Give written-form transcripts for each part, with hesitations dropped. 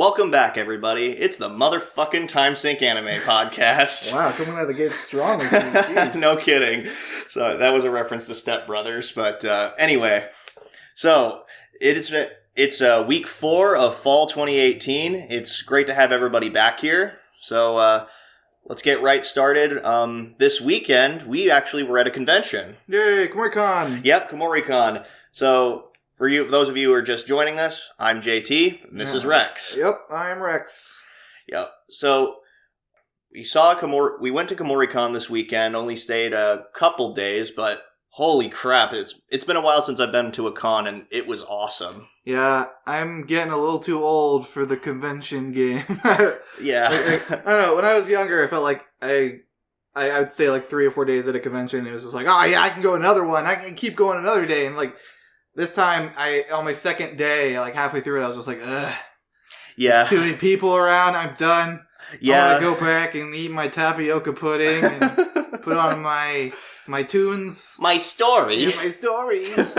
Welcome back, everybody. It's the motherfucking Timesink anime podcast. Wow, coming out of the gate strong. Jeez. No kidding. So that was a reference to Step Brothers, but anyway. So it's week 4 of fall 2018. It's great to have everybody back here. So let's get right started. This weekend, we actually were at a convention. Yay, Kumoricon! Yep, Kumoricon. So for you, those of you who are just joining us, I'm JT, and this is Rex. Yep, I am Rex. Yep. So we went to Kumoricon this weekend, only stayed a couple days, but holy crap, it's been a while since I've been to a con, and it was awesome. Yeah, I'm getting a little too old for the convention game. Yeah. I don't know, when I was younger, I felt like I would stay like 3 or 4 days at a convention. It was just like, oh yeah, I can go another one. I can keep going another day. And like, this time, on my second day, like halfway through it, I was just like, ugh. Yeah. There's too many people around. I'm done. Yeah. I want to go back and eat my tapioca pudding and put on my tunes. My story. Yeah, my stories.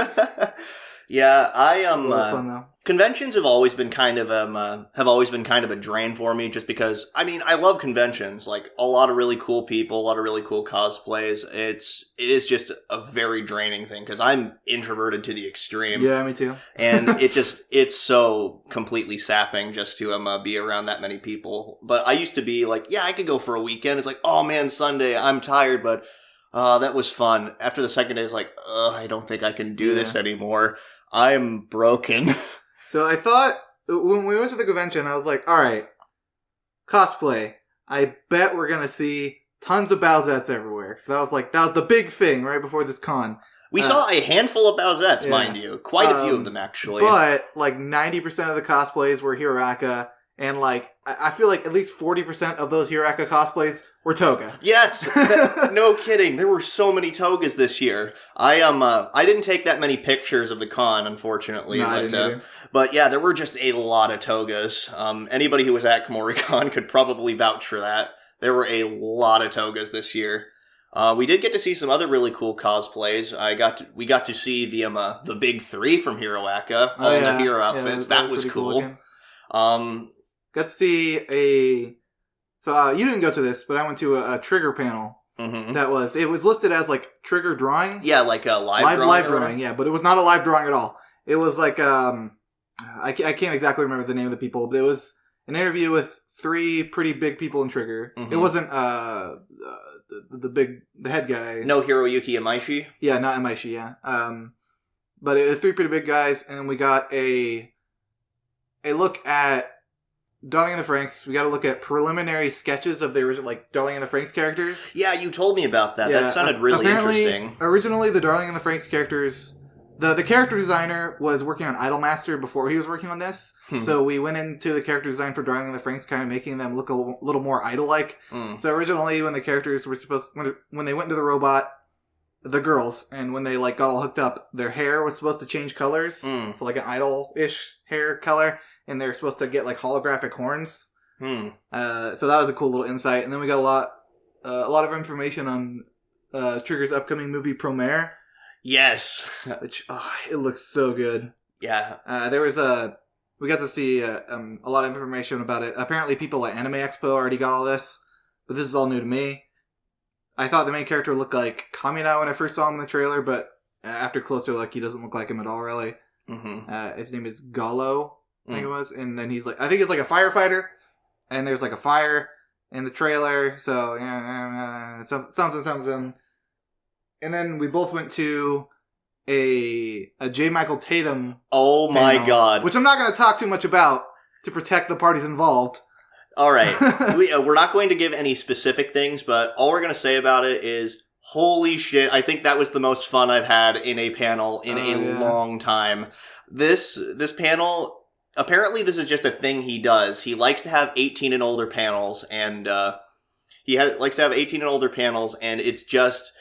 Yeah, I am. Fun though. Conventions have always been kind of a drain for me, just because I love conventions. Like, a lot of really cool people, a lot of really cool cosplays. It is just a very draining thing because I'm introverted to the extreme. Yeah, me too. And it's so completely sapping just to be around that many people. But I used to be like, yeah, I could go for a weekend. It's like, oh man, Sunday, I'm tired, but that was fun. After the second day, it's like, I don't think I can do this anymore. I'm broken. So I thought, when we went to the convention, I was like, alright, cosplay. I bet we're gonna see tons of Bowsettes everywhere. Because I was like, that was the big thing right before this con. We saw a handful of Bowsettes, mind you. Quite a few of them, actually. But, like, 90% of the cosplays were Hiraka. And, like, I feel like at least 40% of those Hiraka cosplays were Toga. Yes! No kidding. There were so many Togas this year. I didn't take that many pictures of the con, unfortunately. No, I didn't either. But yeah, there were just a lot of Togas. Anybody who was at Kumoricon could probably vouch for that. There were a lot of Togas this year. We did get to see some other really cool cosplays. We got to see the big 3 from Hiroaka, all in the hero outfits. Yeah, that was cool. Got to see So you didn't go to this, but I went to a Trigger panel. Mm-hmm. It was listed as like Trigger drawing. Yeah, like a live drawing. Yeah, but it was not a live drawing at all. It was like I can't exactly remember the name of the people, but it was an interview with 3 pretty big people in Trigger. Mm-hmm. It wasn't the head guy. No Hiroyuki Imaishi? Yeah, not Imaishi, yeah. But it was 3 pretty big guys, and we got a look at Darling in the Franxx. We got to look at preliminary sketches of the original, like, Darling in the Franxx characters. Yeah, you told me about that. Yeah, that sounded really interesting. Originally, the Darling in the Franxx characters, the character designer was working on Idolmaster before he was working on this. So we went into the character design for Darling in the Franxx, kind of making them look a little more idol-like. So originally, when the characters were when they went into the robot, the girls, and when they like got all hooked up, their hair was supposed to change colors to like an idol-ish hair color. And they're supposed to get, like, holographic horns. So that was a cool little insight. And then we got a lot of information on Trigger's upcoming movie, Promare. Yes. Which, it looks so good. Yeah. We got to see a lot of information about it. Apparently people at Anime Expo already got all this. But this is all new to me. I thought the main character looked like Kamina when I first saw him in the trailer. But after closer look, he doesn't look like him at all, really. Mm-hmm. His name is Gallo. I think it was, and then I think it's like a firefighter, and there's like a fire in the trailer, so something. And then we both went to a J. Michael Tatum. Oh my god! Which I'm not going to talk too much about to protect the parties involved. All right, we're not going to give any specific things, but all we're going to say about it is, holy shit! I think that was the most fun I've had in a panel in a long time. This panel. Apparently, this is just a thing he does. He likes to have 18 and older panels, and likes to have 18 and older panels, and it's just,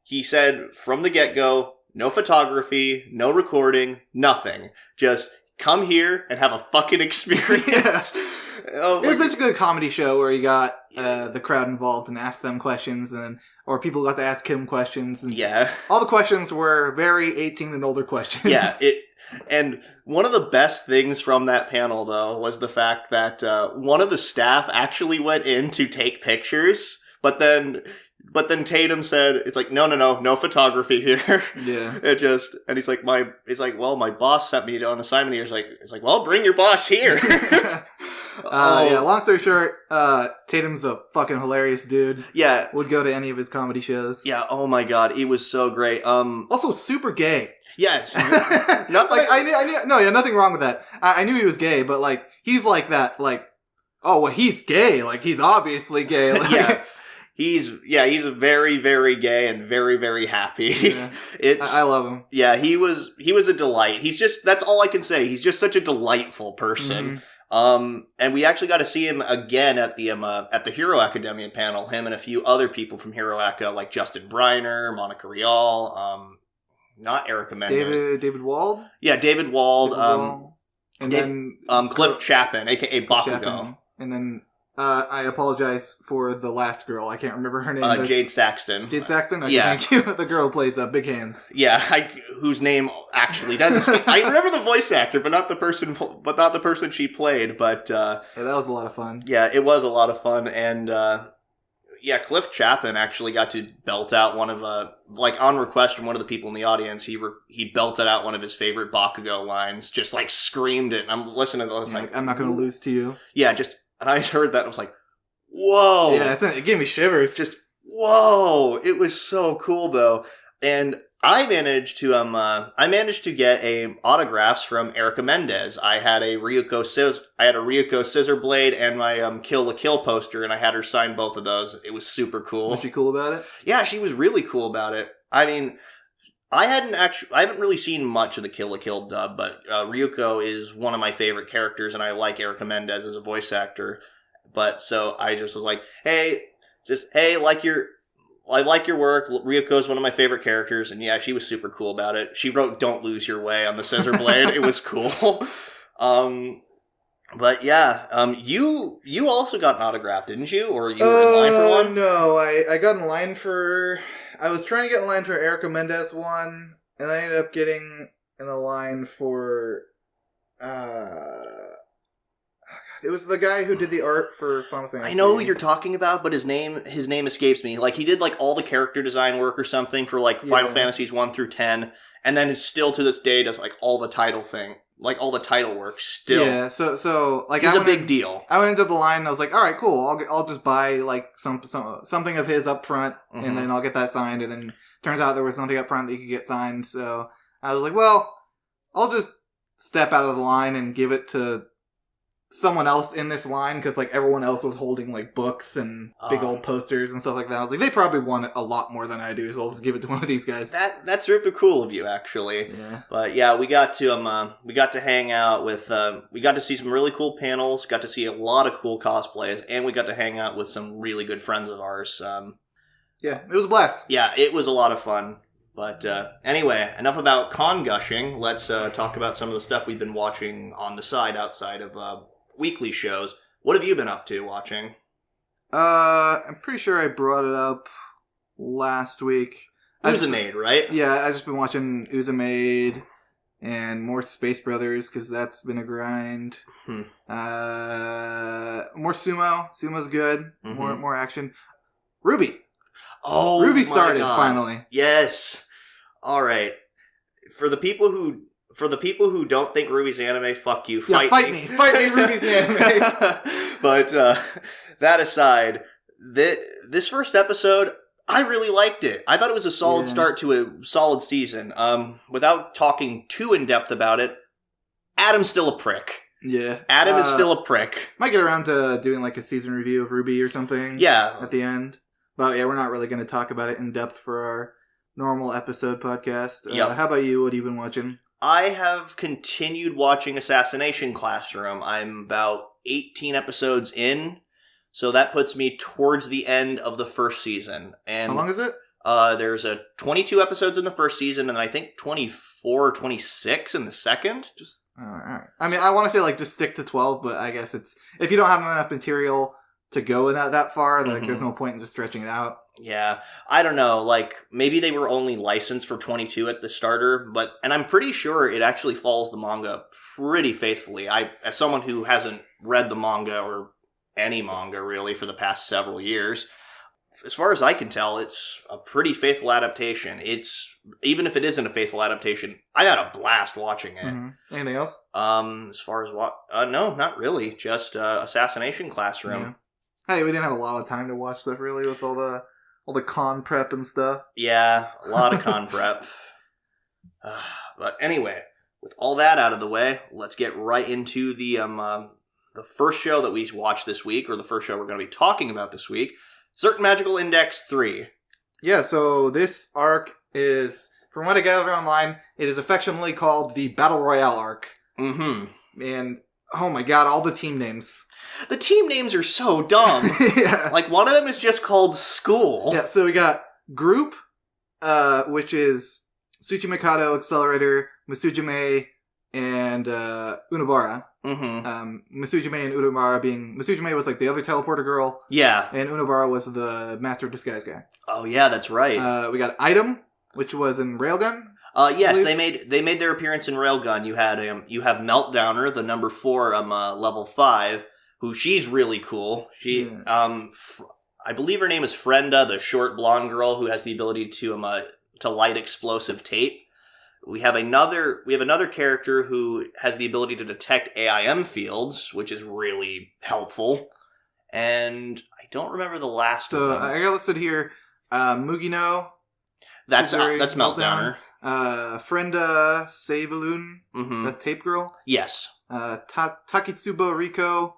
he said from the get-go, no photography, no recording, nothing. Just come here and have a fucking experience. It was basically a comedy show where you got the crowd involved and asked them questions, or people got to ask him questions. And all the questions were very 18 and older questions. Yeah, And one of the best things from that panel, though, was the fact that one of the staff actually went in to take pictures, but then Tatum said, "It's like no photography here." Yeah. And he's like, well, my boss sent me on assignment here. It's like, well, bring your boss here. Yeah. Long story short, Tatum's a fucking hilarious dude. Yeah, would go to any of his comedy shows. Yeah. Oh my god, it was so great. Also super gay. Yes. Nothing wrong with that. I knew he was gay, but like he's like that. Like, oh, well, he's gay. Like he's obviously gay. Like, yeah. He's very, very gay and very, very happy. Yeah. I love him. Yeah, he was a delight. That's all I can say. He's just such a delightful person. Mm-hmm. And we actually got to see him again at the Hero Academia panel. Him and a few other people from Hero Aca, like Justin Briner, Monica Rial, not Erica Mender. David Wald? Yeah, David Wald. And then Cliff Chapin, aka Bakugo. Chapin. And then I apologize for the last girl. I can't remember her name. Jade Saxton. Jade Saxton? Okay, yeah. Thank you. The girl who plays Big Hands. Yeah, whose name actually does escape. I remember the voice actor, but not the person she played. But yeah, that was a lot of fun. Yeah, it was a lot of fun, and Cliff Chapin actually got to belt out one of on request from one of the people in the audience. He belted out one of his favorite Bakugo lines, just like screamed it. And I'm listening to this, I'm not going to lose to you. Yeah, and I heard that, I was like, whoa. Yeah, it gave me shivers. Just, whoa. It was so cool, though. And I managed to get autographs from Erica Mendez. I had a Ryuko Scissor Blade and my Kill la Kill poster, and I had her sign both of those. It was super cool. Was she cool about it? Yeah, she was really cool about it. I mean, I haven't really seen much of the Kill la Kill dub, but Ryuko is one of my favorite characters, and I like Erica Mendez as a voice actor. But so I just was like, hey, I like your work. Ryuko's one of my favorit characters, and yeah, she was super cool about it. She wrote "Don't Lose Your Way" on the scissor blade. It was cool. But yeah, you also got an autograph, didn't you? Or you were in line for one? No, I got in line for. I was trying to get in line for Erica Mendez one, and I ended up getting in a line for. It was the guy who did the art for Final Fantasy. I know who you're talking about, but his name escapes me. Like, he did like all the character design work or something for like Final Fantasies 1 through 10, and then it's still to this day does like all the title thing, like all the title work still. Yeah, so like he's a big deal. I went into the line and I was like, all right, cool. I'll just buy like something of his up front, mm-hmm. and then I'll get that signed. And then turns out there was nothing up front that you could get signed. So I was like, well, I'll just step out of the line and give it to someone else in this line, because like everyone else was holding like books and big old posters and stuff like that. I was like, they probably want it a lot more than I do, so I'll just give it to one of these guys. That's super cool of you, actually. Yeah. But yeah, we got to hang out with we got to see some really cool panels, got to see a lot of cool cosplays, and we got to hang out with some really good friends of ours. Yeah, it was a blast. Yeah, it was a lot of fun. But anyway, enough about con gushing. Let's talk about some of the stuff we've been watching on the side outside of weekly shows. What have you been up to watching? I'm pretty sure I brought it up last week. Uzumade, right? Yeah, I've just been watching Uzumade and more Space Brothers, because that's been a grind. More Sumo. Sumo's good. Mm-hmm. More action. Ruby. Oh, Ruby started, finally. Yes. All right. For the people who don't think Ruby's anime, fuck you. Fight me. Fight me, Ruby's anime. But that aside, this first episode, I really liked it. I thought it was a solid start to a solid season. Without talking too in depth about it, Adam's still a prick. Yeah. Adam is still a prick. Might get around to doing like a season review of Ruby or something. Yeah. At the end. But yeah, we're not really going to talk about it in depth for our normal episode podcast. Yep. How about you? What have you been watching? I have continued watching Assassination Classroom. I'm about 18 episodes in, so that puts me towards the end of the first season. And how long is it? There's 22 episodes in the first season, and I think 24 or 26 in the second. All right. I mean, I want to say like just stick to 12, but I guess it's if you don't have enough material to go that far. Like, there's no point in just stretching it out. Yeah, I don't know. Like, maybe they were only licensed for 22 at the starter, and I'm pretty sure it actually follows the manga pretty faithfully. As someone who hasn't read the manga or any manga really for the past several years, as far as I can tell, it's a pretty faithful adaptation. Even if it isn't a faithful adaptation, I had a blast watching it. Mm-hmm. Anything else? As far as what? No, not really. Just Assassination Classroom. Yeah. Hey, we didn't have a lot of time to watch stuff really with all the con prep and stuff. Yeah, a lot of con prep. But anyway, with all that out of the way, let's get right into the first show that we watched this week, or the first show we're going to be talking about this week, Certain Magical Index 3. Yeah, so this arc is, from what I gather online, it is affectionately called the Battle Royale arc. Mm-hmm. And, oh my god, all the team names. The team names are so dumb. Yeah. Like, one of them is just called School. Yeah, so we got Group, which is Tsuchimikado, Accelerator, Misujime, and Unobara. Mm-hmm. Misujime and Unobara being... Misujime was like the other teleporter girl. Yeah. And Unobara was the Master of Disguise guy. Oh, yeah, that's right. We got Item, which was in Railgun. Yes, they made their appearance in Railgun. You have Meltdowner, the number 4 level 5, who she's really cool. She I believe her name is Frenda, the short blonde girl who has the ability to light explosive tape. We have another character who has the ability to detect AIM fields, which is really helpful. And I don't remember the last of them. So I got listed here, Mugino. That's Meltdowner. Frenda Seivalun. Mm-hmm. That's Tape Girl. Yes. Takitsubo Riko.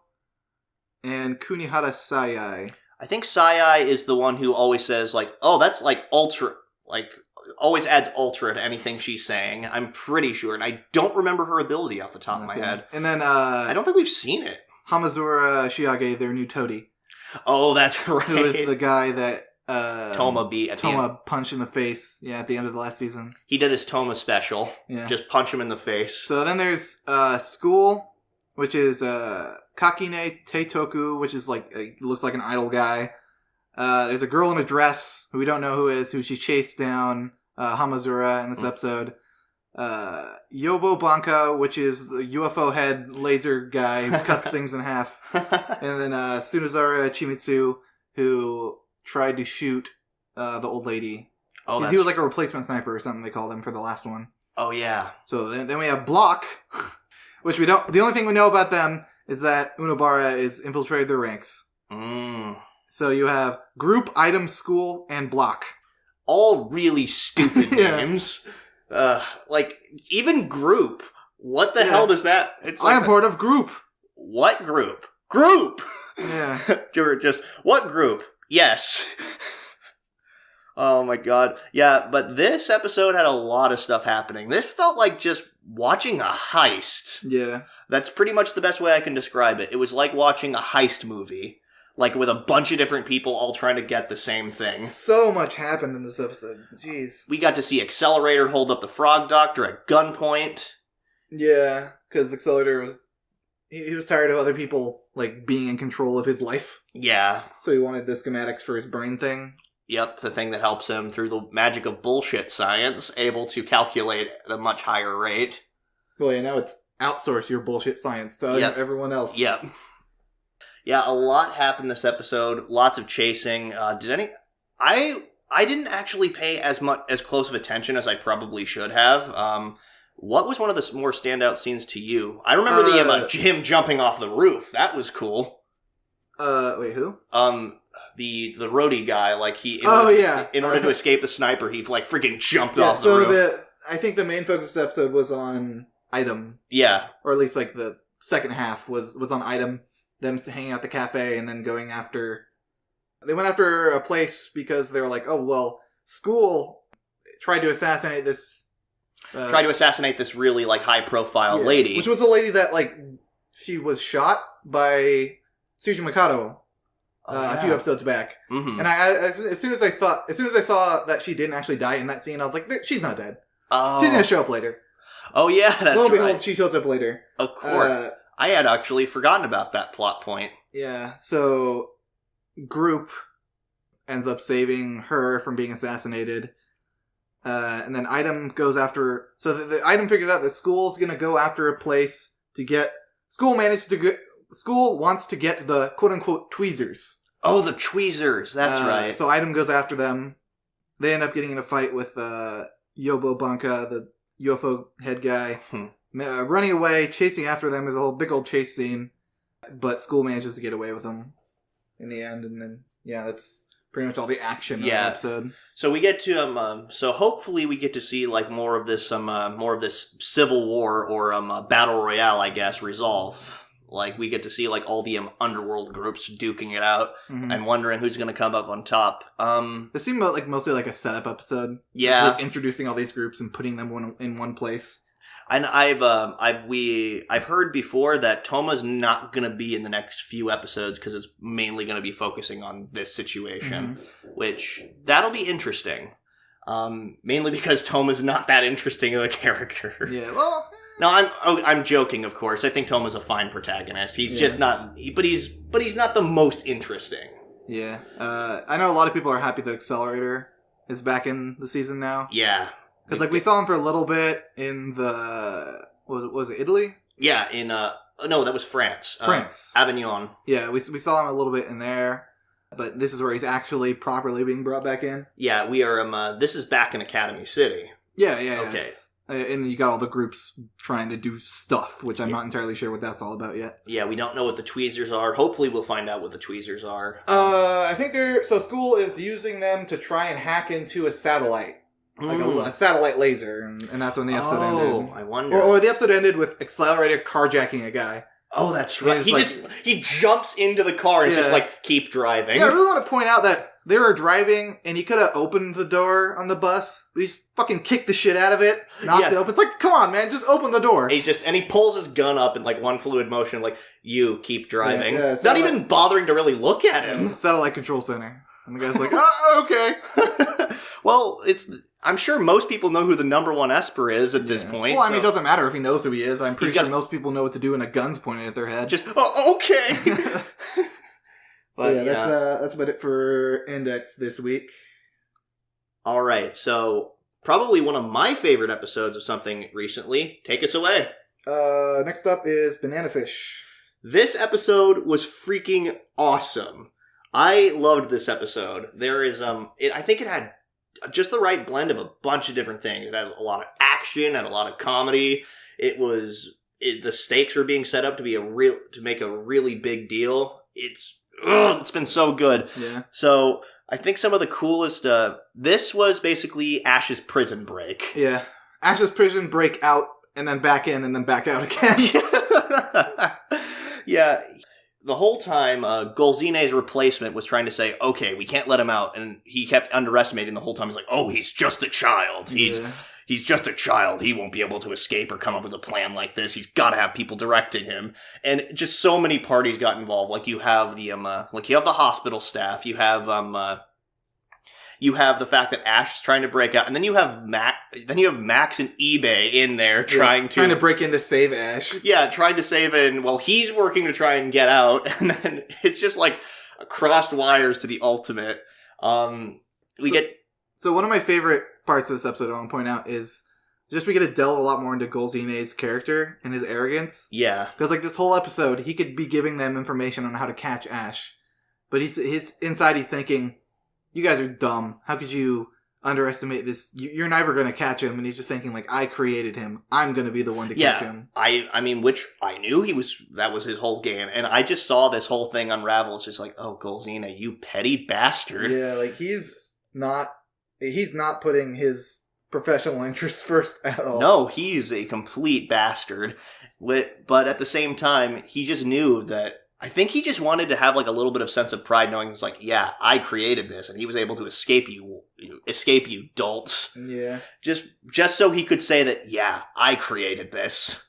And Kunihara Sayai. I think Sayai is the one who always says, like, oh, that's like ultra, like, always adds ultra to anything she's saying. I'm pretty sure, and I don't remember her ability off the top of my head. And then, I don't think we've seen it. Hamazura Shiage, their new toady. Oh, that's right. Who is the guy that, Toma beat at Toma punched in the face, at the end of the last season. He did his Toma special. Yeah. Just punch him in the face. So then there's, School, which is, Kakine Teitoku, which is like, looks like an idol guy. There's a girl in a dress who we don't know who is, who she chased down Hamazura in this episode. Yobo Banka, which is the UFO head laser guy who cuts things in half. And then Sunazara Chimitsu, who tried to shoot the old lady. Oh, he was like a replacement sniper or something they called him for the last one. Oh, yeah. So then we have Block, which we don't... The only thing we know about them is that Unobara is infiltrated their ranks. So you have Group, Item, School, and Block. All really stupid names. Like, even Group. What the hell does that... It's like I am part of Group. What group? Group! Yeah. Just, what group? Yes. Oh my god. Yeah, but this episode had a lot of stuff happening. This felt like just watching a heist. Yeah. That's pretty much the best way I can describe it. It was like watching a heist movie. Like, with a bunch of different people all trying to get the same thing. So much happened in this episode. Jeez. We got to see Accelerator hold up the Frog Doctor at gunpoint. Yeah, because Accelerator was... He was tired of other people, like, being in control of his life. Yeah. So he wanted the schematics for his brain thing. Yep, the thing that helps him, through the magic of bullshit science, able to calculate at a much higher rate. Well, yeah, now it's outsource your bullshit science to everyone else. Yep. Yeah, a lot happened this episode. Lots of chasing. I didn't actually pay as close of attention as I probably should have. What was one of the more standout scenes to you? I remember him jumping off the roof. That was cool. Wait, who? The roadie guy, like in order to escape the sniper, he like freaking jumped off the roof. I think the main focus of this episode was on Item. Yeah. Or at least like the second half was on Item. Them hanging out at the cafe and then going after... They went after a place because they were like, oh, well, School tried to assassinate this... really, like, high-profile lady. Which was a lady that, like, she was shot by Tsujimikado a few episodes back. Mm-hmm. And as soon as I saw that she didn't actually die in that scene, I was like, she's not dead. Oh. She's gonna show up later. Oh, yeah, that's right. Lo and behold, she shows up later. Of course. I had actually forgotten about that plot point. Yeah, so group ends up saving her from being assassinated. And then Item goes after... So the Item figures out that School's going to go after a place to get... School wants to get the quote-unquote tweezers. Oh, the tweezers. That's right. So Item goes after them. They end up getting in a fight with Yobo Banka, the UFO head guy. Running away, chasing after them is a whole big old chase scene. But School manages to get away with them in the end. And then, that's pretty much all the action of the episode. So we get to so hopefully we get to see like more of this civil war or battle royale, I guess, resolve. Like we get to see like all the underworld groups duking it out and wondering who's going to come up on top. This seemed like mostly like a setup episode. Yeah, like introducing all these groups and putting them in one place. And I've heard before that Toma's not going to be in the next few episodes because it's mainly going to be focusing on this situation, which that'll be interesting. Mainly because Toma's not that interesting of a character. Yeah, well, no, I'm joking, of course. I think Toma's a fine protagonist. He's just not, but he's not the most interesting. Yeah, I know a lot of people are happy that Accelerator is back in the season now. Yeah. Because, like, we saw him for a little bit in the... Was it Italy? Yeah, in... no, that was France. France. Avignon. Yeah, we saw him a little bit in there. But this is where he's actually properly being brought back in. Yeah, we are... this is back in Academy City. Yeah. Okay. And you got all the groups trying to do stuff, which I'm not entirely sure what that's all about yet. Yeah, we don't know what the tweezers are. Hopefully we'll find out what the tweezers are. I think So School is using them to try and hack into a satellite. Like a satellite laser, and that's when the episode ended. Oh, I wonder. Or the episode ended with Accelerator carjacking a guy. Oh, that's right. He jumps into the car and is just like, keep driving. Yeah, I really want to point out that they were driving, and he could have opened the door on the bus, but he just fucking kicked the shit out of it, knocked it open. It's like, come on, man, just open the door. And he pulls his gun up in like one fluid motion, like, you keep driving. Yeah, not even bothering to really look at him. Satellite Control Center. And the guy's like, oh, okay. Well, I'm sure most people know who the number one Esper is at this point. Well, I mean, it doesn't matter if he knows who he is. I'm pretty sure most people know what to do when a gun's pointed at their head. Just, okay. But that's about it for Index this week. All right, so probably one of my favorite episodes of something recently. Take us away. Next up is Banana Fish. This episode was freaking awesome. I loved this episode. There is, I think it had just the right blend of a bunch of different things. It had a lot of action, had a lot of comedy. The stakes were being set up to make a really big deal. It's been so good. Yeah. So I think some of the coolest, this was basically Ash's prison break. Yeah. Ash's prison break out and then back in and then back out again. Yeah. The whole time, Golzine's replacement was trying to say, okay, we can't let him out. And he kept underestimating the whole time. He's like, oh, he's just a child. He's just a child. He won't be able to escape or come up with a plan like this. He's got to have people directing him. And just so many parties got involved. Like you have the hospital staff. You have the fact that Ash is trying to break out, and then you have Max and eBay in there trying to break in to save Ash. Yeah, trying to save him while he's working to try and get out, and then it's just like crossed wires to the ultimate. So one of my favorite parts of this episode I want to point out is just we get to delve a lot more into Golzine's character and his arrogance. Yeah. Because like this whole episode, he could be giving them information on how to catch Ash, but he's inside he's thinking, you guys are dumb. How could you underestimate this? You're never going to catch him. And he's just thinking, like, I created him. I'm going to be the one to catch him. I mean, which I knew that was his whole game. And I just saw this whole thing unravel. It's just like, oh, Golzine, you petty bastard. Yeah, like, he's not putting his professional interests first at all. No, he's a complete bastard. But at the same time, he just knew that, I think he just wanted to have like a little bit of sense of pride, knowing it's like, yeah, I created this, and he was able to escape you dolts. Yeah. Just so he could say that, yeah, I created this.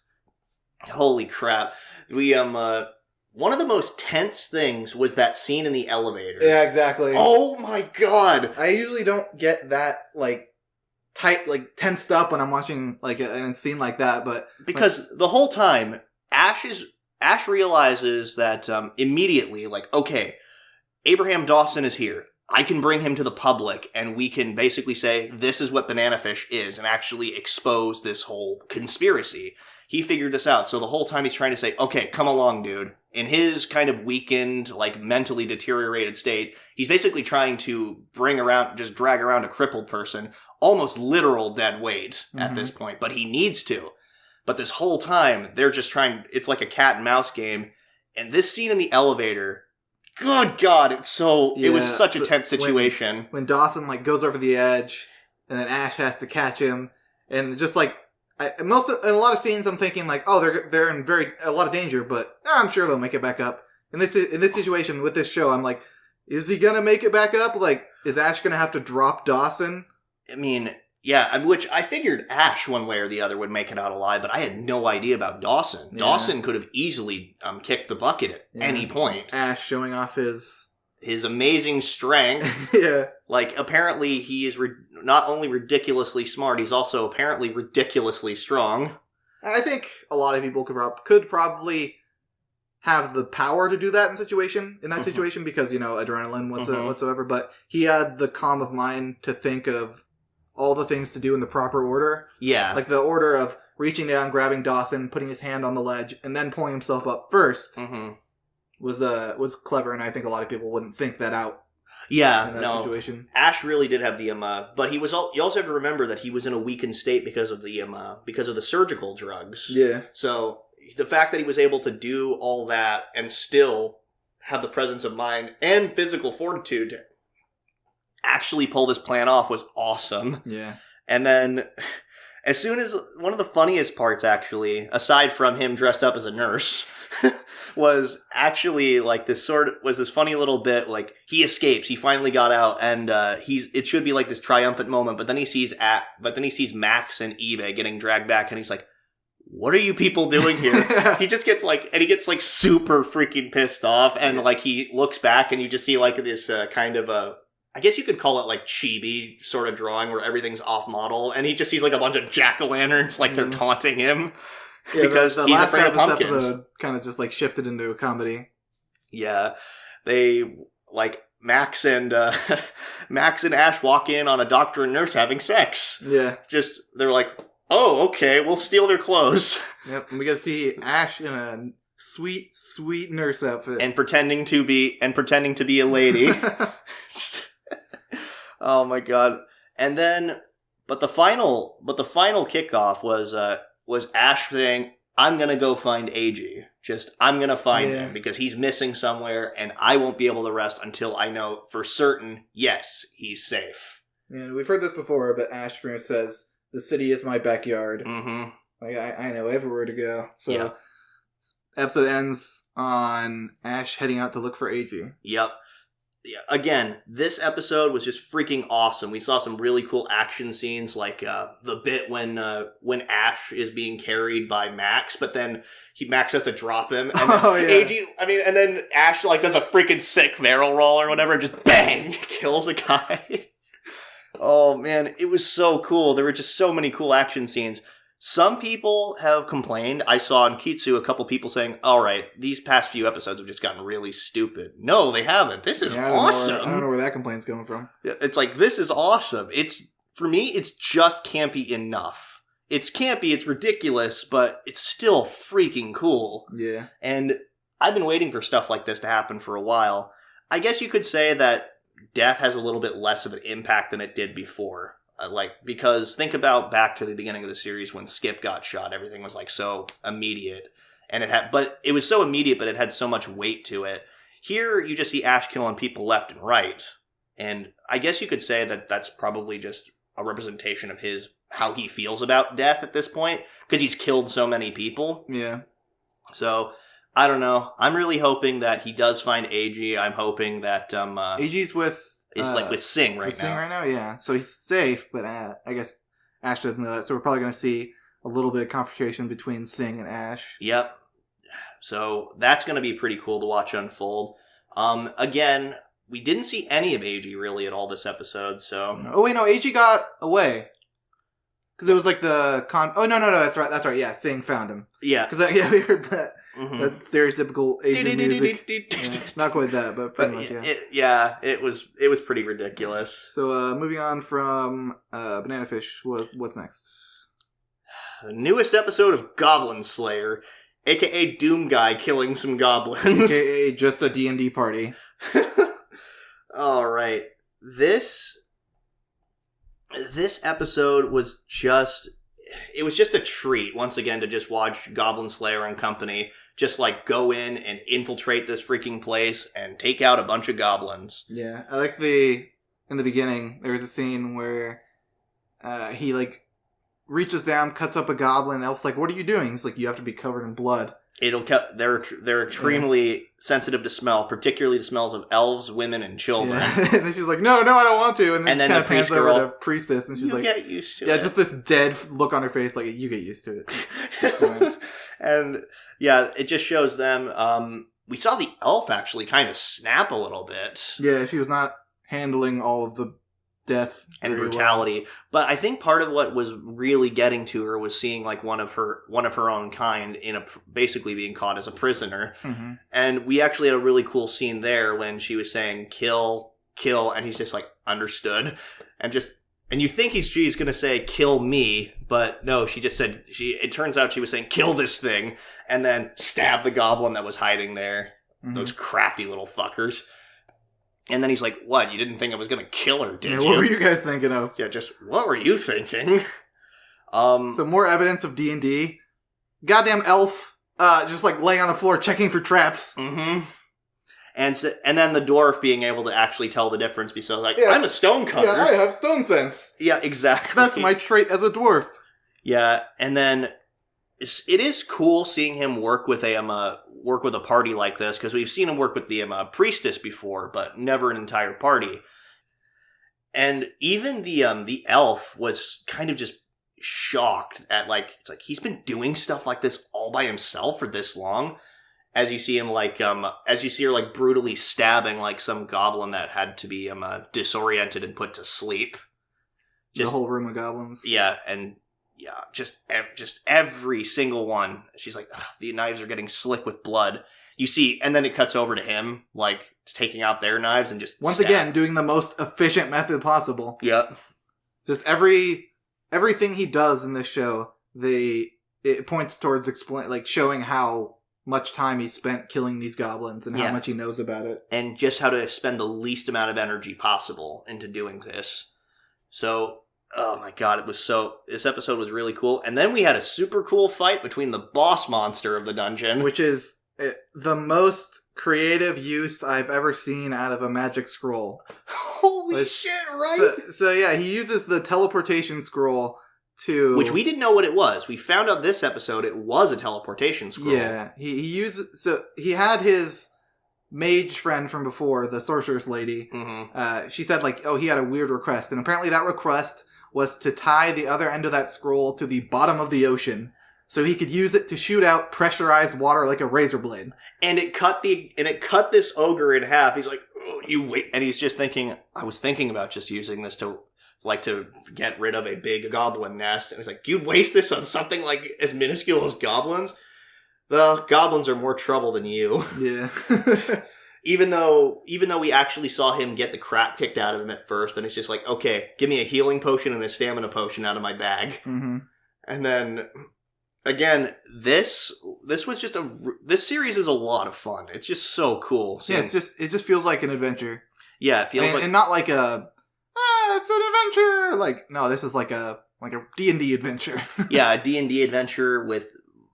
Holy crap. One of the most tense things was that scene in the elevator. Yeah, exactly. Oh my god. I usually don't get that like tight, like tensed up when I'm watching like a scene like that, but because the whole time Ash realizes that immediately, like, okay, Abraham Dawson is here. I can bring him to the public, and we can basically say, this is what Banana Fish is, and actually expose this whole conspiracy. He figured this out, so the whole time he's trying to say, okay, come along, dude. In his kind of weakened, like, mentally deteriorated state, he's basically trying to drag around a crippled person, almost literal dead weight at this point, but he needs to. But this whole time, they're just it's like a cat and mouse game, and this scene in the elevator... Good God, it was such a tense situation. When Dawson, like, goes over the edge, and then Ash has to catch him, and just, like, in a lot of scenes I'm thinking, like, oh, they're in a lot of danger, but I'm sure they'll make it back up. In this situation, with this show, I'm like, is he gonna make it back up? Like, is Ash gonna have to drop Dawson? I mean... Yeah, which I figured Ash, one way or the other, would make it out alive, but I had no idea about Dawson. Yeah. Dawson could have easily kicked the bucket at any point. Ash showing off his amazing strength. Yeah. Like, apparently he is not only ridiculously smart, he's also apparently ridiculously strong. I think a lot of people could probably have the power to do that in that situation because, adrenaline whatsoever, but he had the calm of mind to think of all the things to do in the proper order. Yeah. Like the order of reaching down, grabbing Dawson, putting his hand on the ledge, and then pulling himself up first was clever, and I think a lot of people wouldn't think that out. Yeah, in that situation. Ash really did have the but you also have to remember that he was in a weakened state because of the surgical drugs. Yeah. So the fact that he was able to do all that and still have the presence of mind and physical fortitude to actually pull this plan off was awesome. Yeah. And then, as soon as one of the funniest parts, actually, aside from him dressed up as a nurse, was actually like this funny little bit. Like he escapes, he finally got out, and it should be like this triumphant moment. But then he sees Max and Ibe getting dragged back, and he's like, "What are you people doing here?" He just gets super freaking pissed off, and like he looks back, and you just see like this kind of I guess you could call it like chibi sort of drawing where everything's off model, and he just sees like a bunch of jack-o'-lanterns like they're taunting him because the he's afraid of pumpkins. Episode kind of just like shifted into a comedy. Yeah, they like Max and Ash walk in on a doctor and nurse having sex. Yeah, they're like, oh, okay, we'll steal their clothes. Yep, and we get to see Ash in a sweet, sweet nurse outfit and pretending to be a lady. Oh my God. And then, but the final kickoff was Ash saying, I'm gonna go find AG. I'm gonna find him because he's missing somewhere and I won't be able to rest until I know for certain, yes, he's safe. And we've heard this before, but Ash pretty much says, the city is my backyard. Mm-hmm. Like, I know everywhere to go. So, episode ends on Ash heading out to look for AG. Yep. Yeah. Again, this episode was just freaking awesome. We saw some really cool action scenes, like the bit when Ash is being carried by Max, but then Max has to drop him, and AG. And then Ash like does a freaking sick barrel roll or whatever, and just bang kills a guy. Oh man, it was so cool. There were just so many cool action scenes. Some people have complained. I saw on Kitsu a couple people saying, all right, these past few episodes have just gotten really stupid. No, they haven't. This is awesome. I don't know where that complaint's coming from. It's like, this is awesome. For me, it's just campy enough. It's campy, it's ridiculous, but it's still freaking cool. Yeah. And I've been waiting for stuff like this to happen for a while. I guess you could say that death has a little bit less of an impact than it did before. Because think about back to the beginning of the series when Skip got shot, everything was like so immediate, and it was so immediate, but it had so much weight to it. Here, you just see Ash killing people left and right, and I guess you could say that that's probably just a representation of how he feels about death at this point, because he's killed so many people. Yeah. So, I don't know. I'm really hoping that he does find AG. I'm hoping that AG's with Sing right now. Sing right now, yeah. So he's safe, but I guess Ash doesn't know that. So we're probably going to see a little bit of confrontation between Sing and Ash. Yep. So that's going to be pretty cool to watch unfold. Again, we didn't see any of AG really at all this episode, so... Oh, wait, no, AG got away. Because it was like the Oh, no, that's right. Yeah, Sing found him. Yeah. Because we heard that. Mm-hmm. That stereotypical Asian music. Yeah, not quite that, but pretty much, yeah. It was pretty ridiculous. So, moving on from Banana Fish, what's next? The newest episode of Goblin Slayer, a.k.a. Doom Guy killing some goblins. A.k.a. just a D&D party. Alright. This episode was just... It was just a treat, once again, to just watch Goblin Slayer and company just, like, go in and infiltrate this freaking place and take out a bunch of goblins. Yeah, I like in the beginning, there was a scene where he, like, reaches down, cuts up a goblin, and Elf's like, what are you doing? He's like, you have to be covered in blood. They're extremely sensitive to smell, particularly the smells of elves, women, and children. Yeah. And then she's like, no, I don't want to. And then kind of pans over to Priestess, and she's like, get used to it. Yeah, just this dead look on her face, like, you get used to it. And yeah, it just shows them. We saw the elf actually kind of snap a little bit. Yeah, she was not handling all of the death and brutality. Well. But I think part of what was really getting to her was seeing like one of her own kind basically being caught as a prisoner. Mm-hmm. And we actually had a really cool scene there when she was saying kill, and he's just like understood, and you think she's going to say kill me, but no, she just said it turns out she was saying kill this thing and then stab the goblin that was hiding there. Mm-hmm. Those crafty little fuckers. And then he's like, what, you didn't think I was going to kill her, did you? What were you guys thinking of? Yeah, just, what were you thinking? So more evidence of D&D. Goddamn elf, just like laying on the floor checking for traps. Mm-hmm. And then the dwarf being able to actually tell the difference because like, yes. I'm a stone cutter. Yeah, I have stone sense. Yeah, exactly. That's my trait as a dwarf. Yeah, and then it is cool seeing him work with a party like this, because we've seen him work with the priestess before, but never an entire party. And even the elf was kind of just shocked at it's like he's been doing stuff like this all by himself for this long. As you see him her brutally stabbing like some goblin that had to be disoriented and put to sleep. The whole room of goblins. Yeah, and yeah, just every single one. She's like, the knives are getting slick with blood. You see, and then it cuts over to him, like, taking out their knives and just once again doing the most efficient method possible. Yep. Just everything he does in this show, it points towards showing how much time he spent killing these goblins and how much he knows about it, and just how to spend the least amount of energy possible into doing this. So. Oh my god, this episode was really cool. And then we had a super cool fight between the boss monster of the dungeon. Which is the most creative use I've ever seen out of a magic scroll. Holy shit, right? So yeah, he uses the teleportation scroll to... Which we didn't know what it was. We found out this episode it was a teleportation scroll. Yeah, he uses... So he had his mage friend from before, the sorceress lady. Mm-hmm. She said he had a weird request. And apparently that request was to tie the other end of that scroll to the bottom of the ocean, so he could use it to shoot out pressurized water like a razor blade. And it cut this ogre in half. He's like, oh, you wait, and he's just thinking, I was thinking about just using this to get rid of a big goblin nest. And he's like, you'd waste this on something like as minuscule as goblins? The goblins are more trouble than you. Yeah. Even though we actually saw him get the crap kicked out of him at first, and it's just like, okay, give me a healing potion and a stamina potion out of my bag. Mm-hmm. And then, again, this was just this series is a lot of fun. It's just so cool. Yeah, it just feels like an adventure. Yeah, it feels and not like it's an adventure. No, this is like a D&D adventure. Yeah, a D&D adventure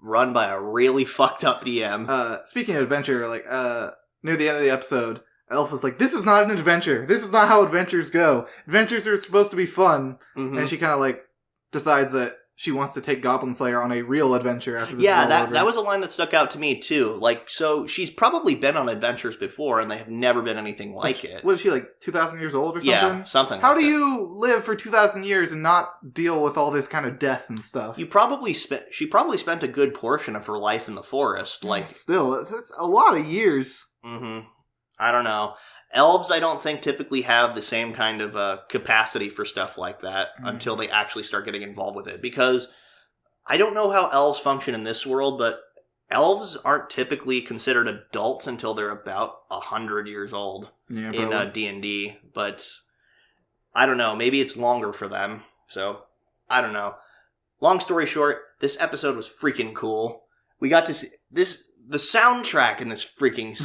run by a really fucked up DM. Speaking of adventure, near the end of the episode, Elf was like, this is not an adventure. This is not how adventures go. Adventures are supposed to be fun. Mm-hmm. And she kind of decides that she wants to take Goblin Slayer on a real adventure after this. Yeah, that was a line that stuck out to me too. So she's probably been on adventures before and they have never been anything like it. Was she 2,000 years old or something? Yeah, something How do you live for 2,000 years and not deal with all this kind of death and stuff? She probably spent a good portion of her life in the forest. Still, that's a lot of years. Mm-hmm. I don't know. Elves, I don't think, typically have the same kind of capacity for stuff like that until they actually start getting involved with it. Because I don't know how elves function in this world, but elves aren't typically considered adults until they're about 100 years old in D&D. But I don't know. Maybe it's longer for them. So, I don't know. Long story short, this episode was freaking cool. We got to see this. The soundtrack in this freaking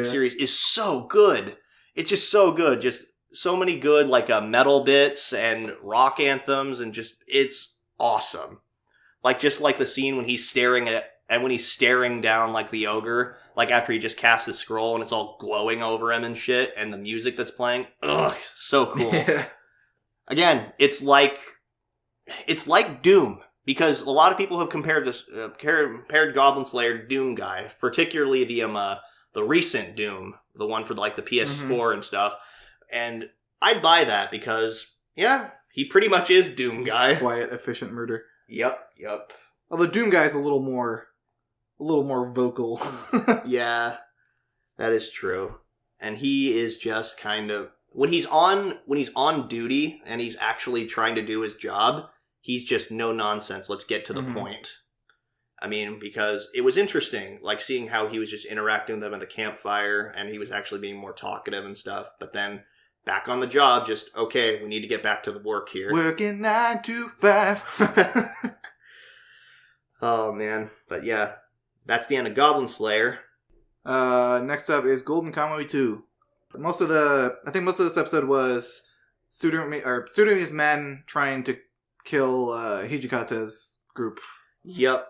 series is so good. It's just so good. Just so many good like metal bits and rock anthems, and just it's awesome. Like just like the scene when he's staring down like the ogre, like after he just casts the scroll and it's all glowing over him and shit, and the music that's playing. Ugh, so cool. Yeah. Again, it's like Doom. Because a lot of people have compared Goblin Slayer to Doom Guy, particularly the recent Doom, the one for like the PS4 and stuff. And I'd buy that because he pretty much is Doom Guy. Quiet, efficient murder. Yep. Although Doom Guy's a little more vocal. Yeah, that is true. And he is just kind of when he's on duty and he's actually trying to do his job. He's just no nonsense. Let's get to the point. I mean, because it was interesting, like seeing how he was just interacting with them at the campfire, and he was actually being more talkative and stuff. But then back on the job, just okay, we need to get back to the work here. Working 9 to 5. Oh man, but yeah, that's the end of Goblin Slayer. Next up is Golden Kamuy 2. Most of this episode was Tsurumi's men trying to kill Hijikata's group. Yep.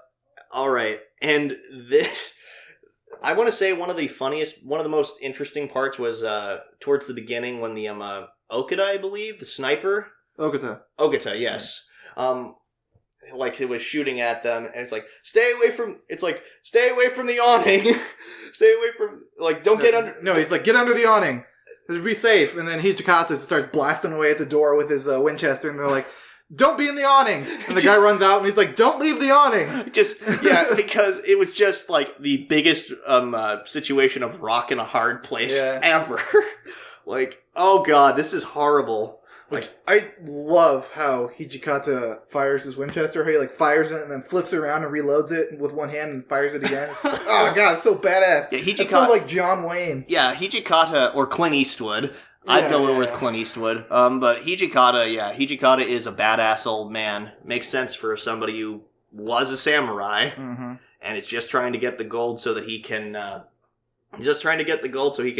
All right. And this, I want to say one of the most interesting parts was towards the beginning when the Okada, I believe, the sniper. Ogata, yes. Like it was shooting at them, and it's like, stay away from the awning. Stay away from, like, don't get under. No, he's like, get under the awning. Be safe. And then Hijikata starts blasting away at the door with his Winchester, and they're like, don't be in the awning. And the guy runs out and he's like, don't leave the awning. Because it was just like the biggest situation of rock in a hard place ever. Like, oh god, this is horrible. Like, I love how Hijikata fires his Winchester. How he like fires it and then flips it around and reloads it with one hand and fires it again. It's like, oh god, it's so badass. Yeah, Hijikata, it's so like John Wayne. Yeah, Hijikata or Clint Eastwood. I'd go with Clint Eastwood. But Hijikata is a badass old man. Makes sense for somebody who was a samurai and is just trying to get the gold so that he can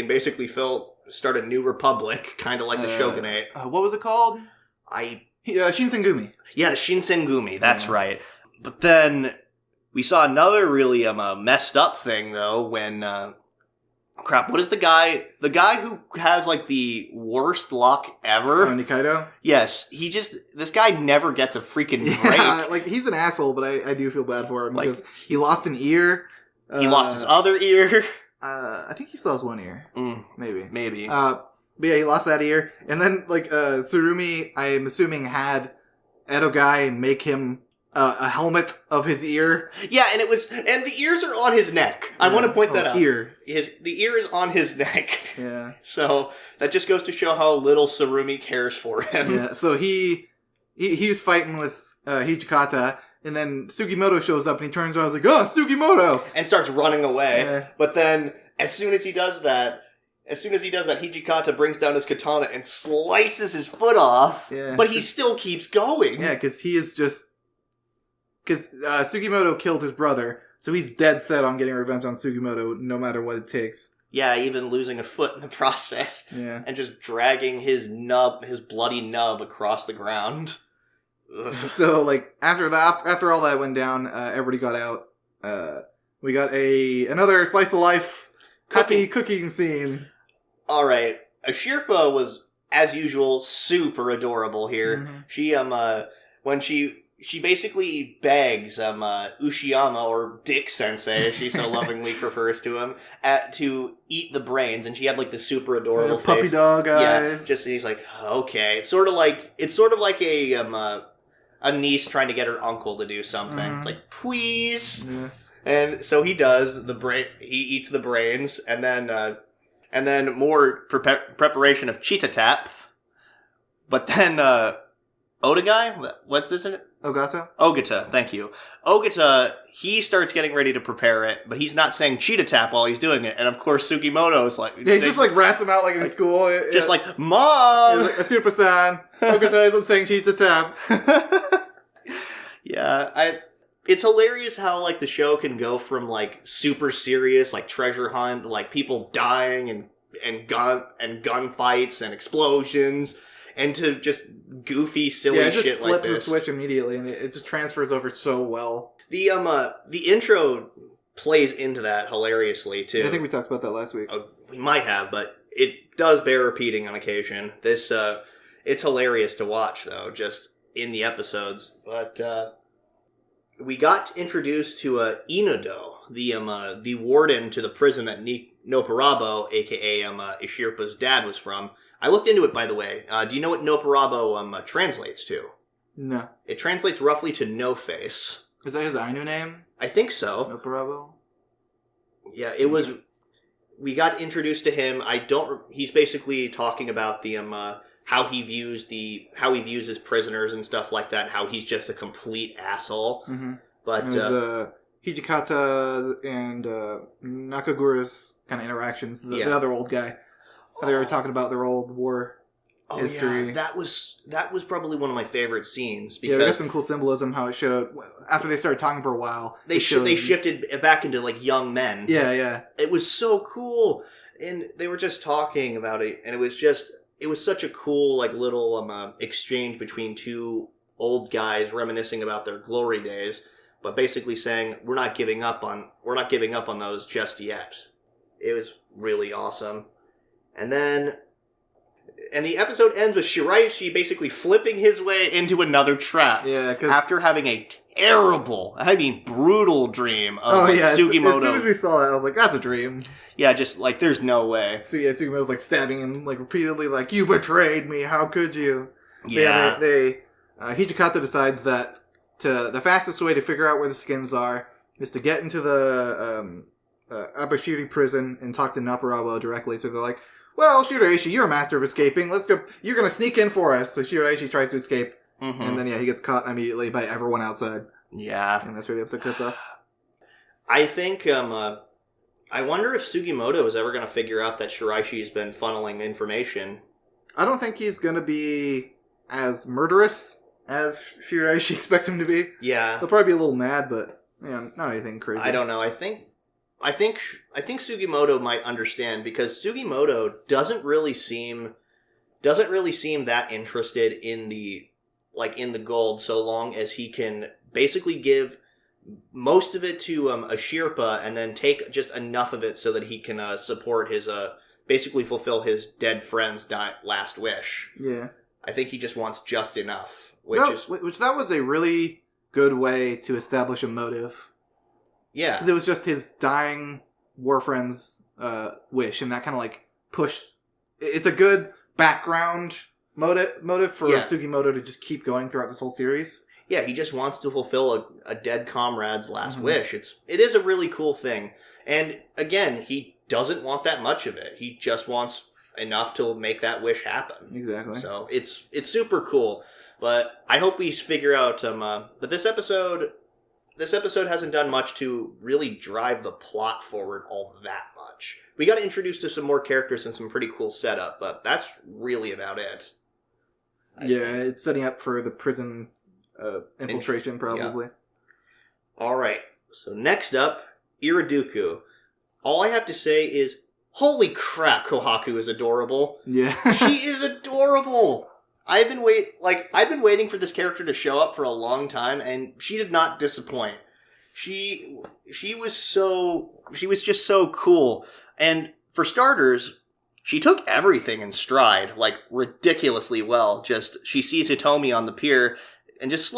basically start a new republic, kind of like the shogunate. What was it called? Shinsengumi. Yeah, the Shinsengumi. That's right. But then we saw another really messed up thing though when. Crap, what is the guy who has, like, the worst luck ever? Nikaido? Yes, this guy never gets a freaking break. Yeah, like, he's an asshole, but I do feel bad for him, because he lost an ear. He lost his other ear. I think he still has one ear. Maybe. But yeah, he lost that ear. And then, like, Tsurumi, I'm assuming, had Edo Guy make him a helmet of his ear. Yeah, and the ears are on his neck. I want to point that out. The ear is on his neck. Yeah. So that just goes to show how little Tsurumi cares for him. Yeah. So he was fighting with Hijikata, and then Sugimoto shows up, and he turns around and is like, "Oh, Sugimoto!" and starts running away. Yeah. But then, as soon as he does that, Hijikata brings down his katana and slices his foot off. Yeah. But he still keeps going. Yeah, because he is just. Because Sugimoto killed his brother, so he's dead set on getting revenge on Sugimoto no matter what it takes. Yeah, even losing a foot in the process. Yeah. And just dragging his bloody nub across the ground. Ugh. So, like, after all that went down, everybody got out. We got another slice of life happy cooking scene. Alright. Ashirpa was, as usual, super adorable here. She, when she basically begs Ushiyama, or Dick Sensei, as she so lovingly refers to him, to eat the brains, and she had like the super adorable face. Puppy dog eyes. Yeah, he's like, okay. It's sort of like a niece trying to get her uncle to do something. It's like, please. Yeah. And so he does he eats the brains, and then And then more preparation of Cheetah Tap. But then, Odagai? What's this in it? Ogata, thank you. Ogata, he starts getting ready to prepare it, but he's not saying Cheetah Tap while he's doing it. And of course, Sugimoto is like... Yeah, he just like rats him out like in school. Just like, Mom! Like, Asupa-san, Ogata isn't saying Cheetah Tap. Yeah, it's hilarious how, like, the show can go from, like, super serious, like, treasure hunt, like, people dying and gunfights and explosions, and to just goofy, silly shit like this. Yeah, it just flips the switch immediately, and it just transfers over so well. The intro plays into that hilariously, too. I think we talked about that last week. We might have, but it does bear repeating on occasion. This, it's hilarious to watch, though, just in the episodes. But, we got introduced to Inodo, the warden to the prison that Nopperabo, aka Ishirpa's dad, was from. I looked into it, by the way. Do you know what Nopperabo translates to? No. It translates roughly to no face. Is that his Ainu name? I think so. Nopperabo? Yeah, it was. We got introduced to him. He's basically talking about the how he views his prisoners and stuff like that. How he's just a complete asshole. Mm-hmm. But Hijikata and Nakagura's kind of interactions. The other old guy. They were talking about their old war history. Yeah, that was probably one of my favorite scenes. Because they got some cool symbolism. How it showed after they started talking for a while. They shifted back into like young men. Yeah. It was so cool, and they were just talking about it, and it was such a cool like little exchange between two old guys reminiscing about their glory days, but basically saying we're not giving up on those just yet. It was really awesome. And the episode ends with Shiraishi basically flipping his way into another trap. Yeah, after having a terrible, brutal dream of Sugimoto. As soon as we saw that, I was like, that's a dream. Yeah, just like, there's no way. So yeah, Sugimoto's like stabbing him like repeatedly, like, you betrayed me, how could you? Yeah. Hijikata decides that the fastest way to figure out where the skins are is to get into the Abashiri prison and talk to Nopperabo directly. So they're like, well, Shiraishi, you're a master of escaping. Let's go. You're going to sneak in for us. So Shiraishi tries to escape. Mm-hmm. And then, he gets caught immediately by everyone outside. Yeah. And that's where the episode cuts off. I think, I wonder if Sugimoto is ever going to figure out that Shiraishi has been funneling information. I don't think he's going to be as murderous as Shiraishi expects him to be. Yeah. He'll probably be a little mad, but, not anything crazy. I don't know. I think Sugimoto might understand, because Sugimoto doesn't really seem that interested in the gold, so long as he can basically give most of it to Ashirpa and then take just enough of it so that he can support his basically fulfill his dead friend's last wish. Yeah. I think he just wants just enough, which that was a really good way to establish a motive. Yeah. Because it was just his dying war friend's wish, and that kind of like pushed... It's a good background motive for Sugimoto to just keep going throughout this whole series. Yeah, he just wants to fulfill a dead comrade's last wish. It is a really cool thing. And again, he doesn't want that much of it. He just wants enough to make that wish happen. Exactly. So it's super cool. But I hope we figure out... but this episode hasn't done much to really drive the plot forward all that much. We got introduced to some more characters and some pretty cool setup, but that's really about it. I think. It's setting up for the prison infiltration, probably. Yeah. Alright, so next up, IRODUKU. All I have to say is, holy crap, Kohaku is adorable. Yeah. She is adorable! I've been waiting for this character to show up for a long time, and she did not disappoint. She was just so cool. And for starters, she took everything in stride, like ridiculously well. She sees Hitomi on the pier and just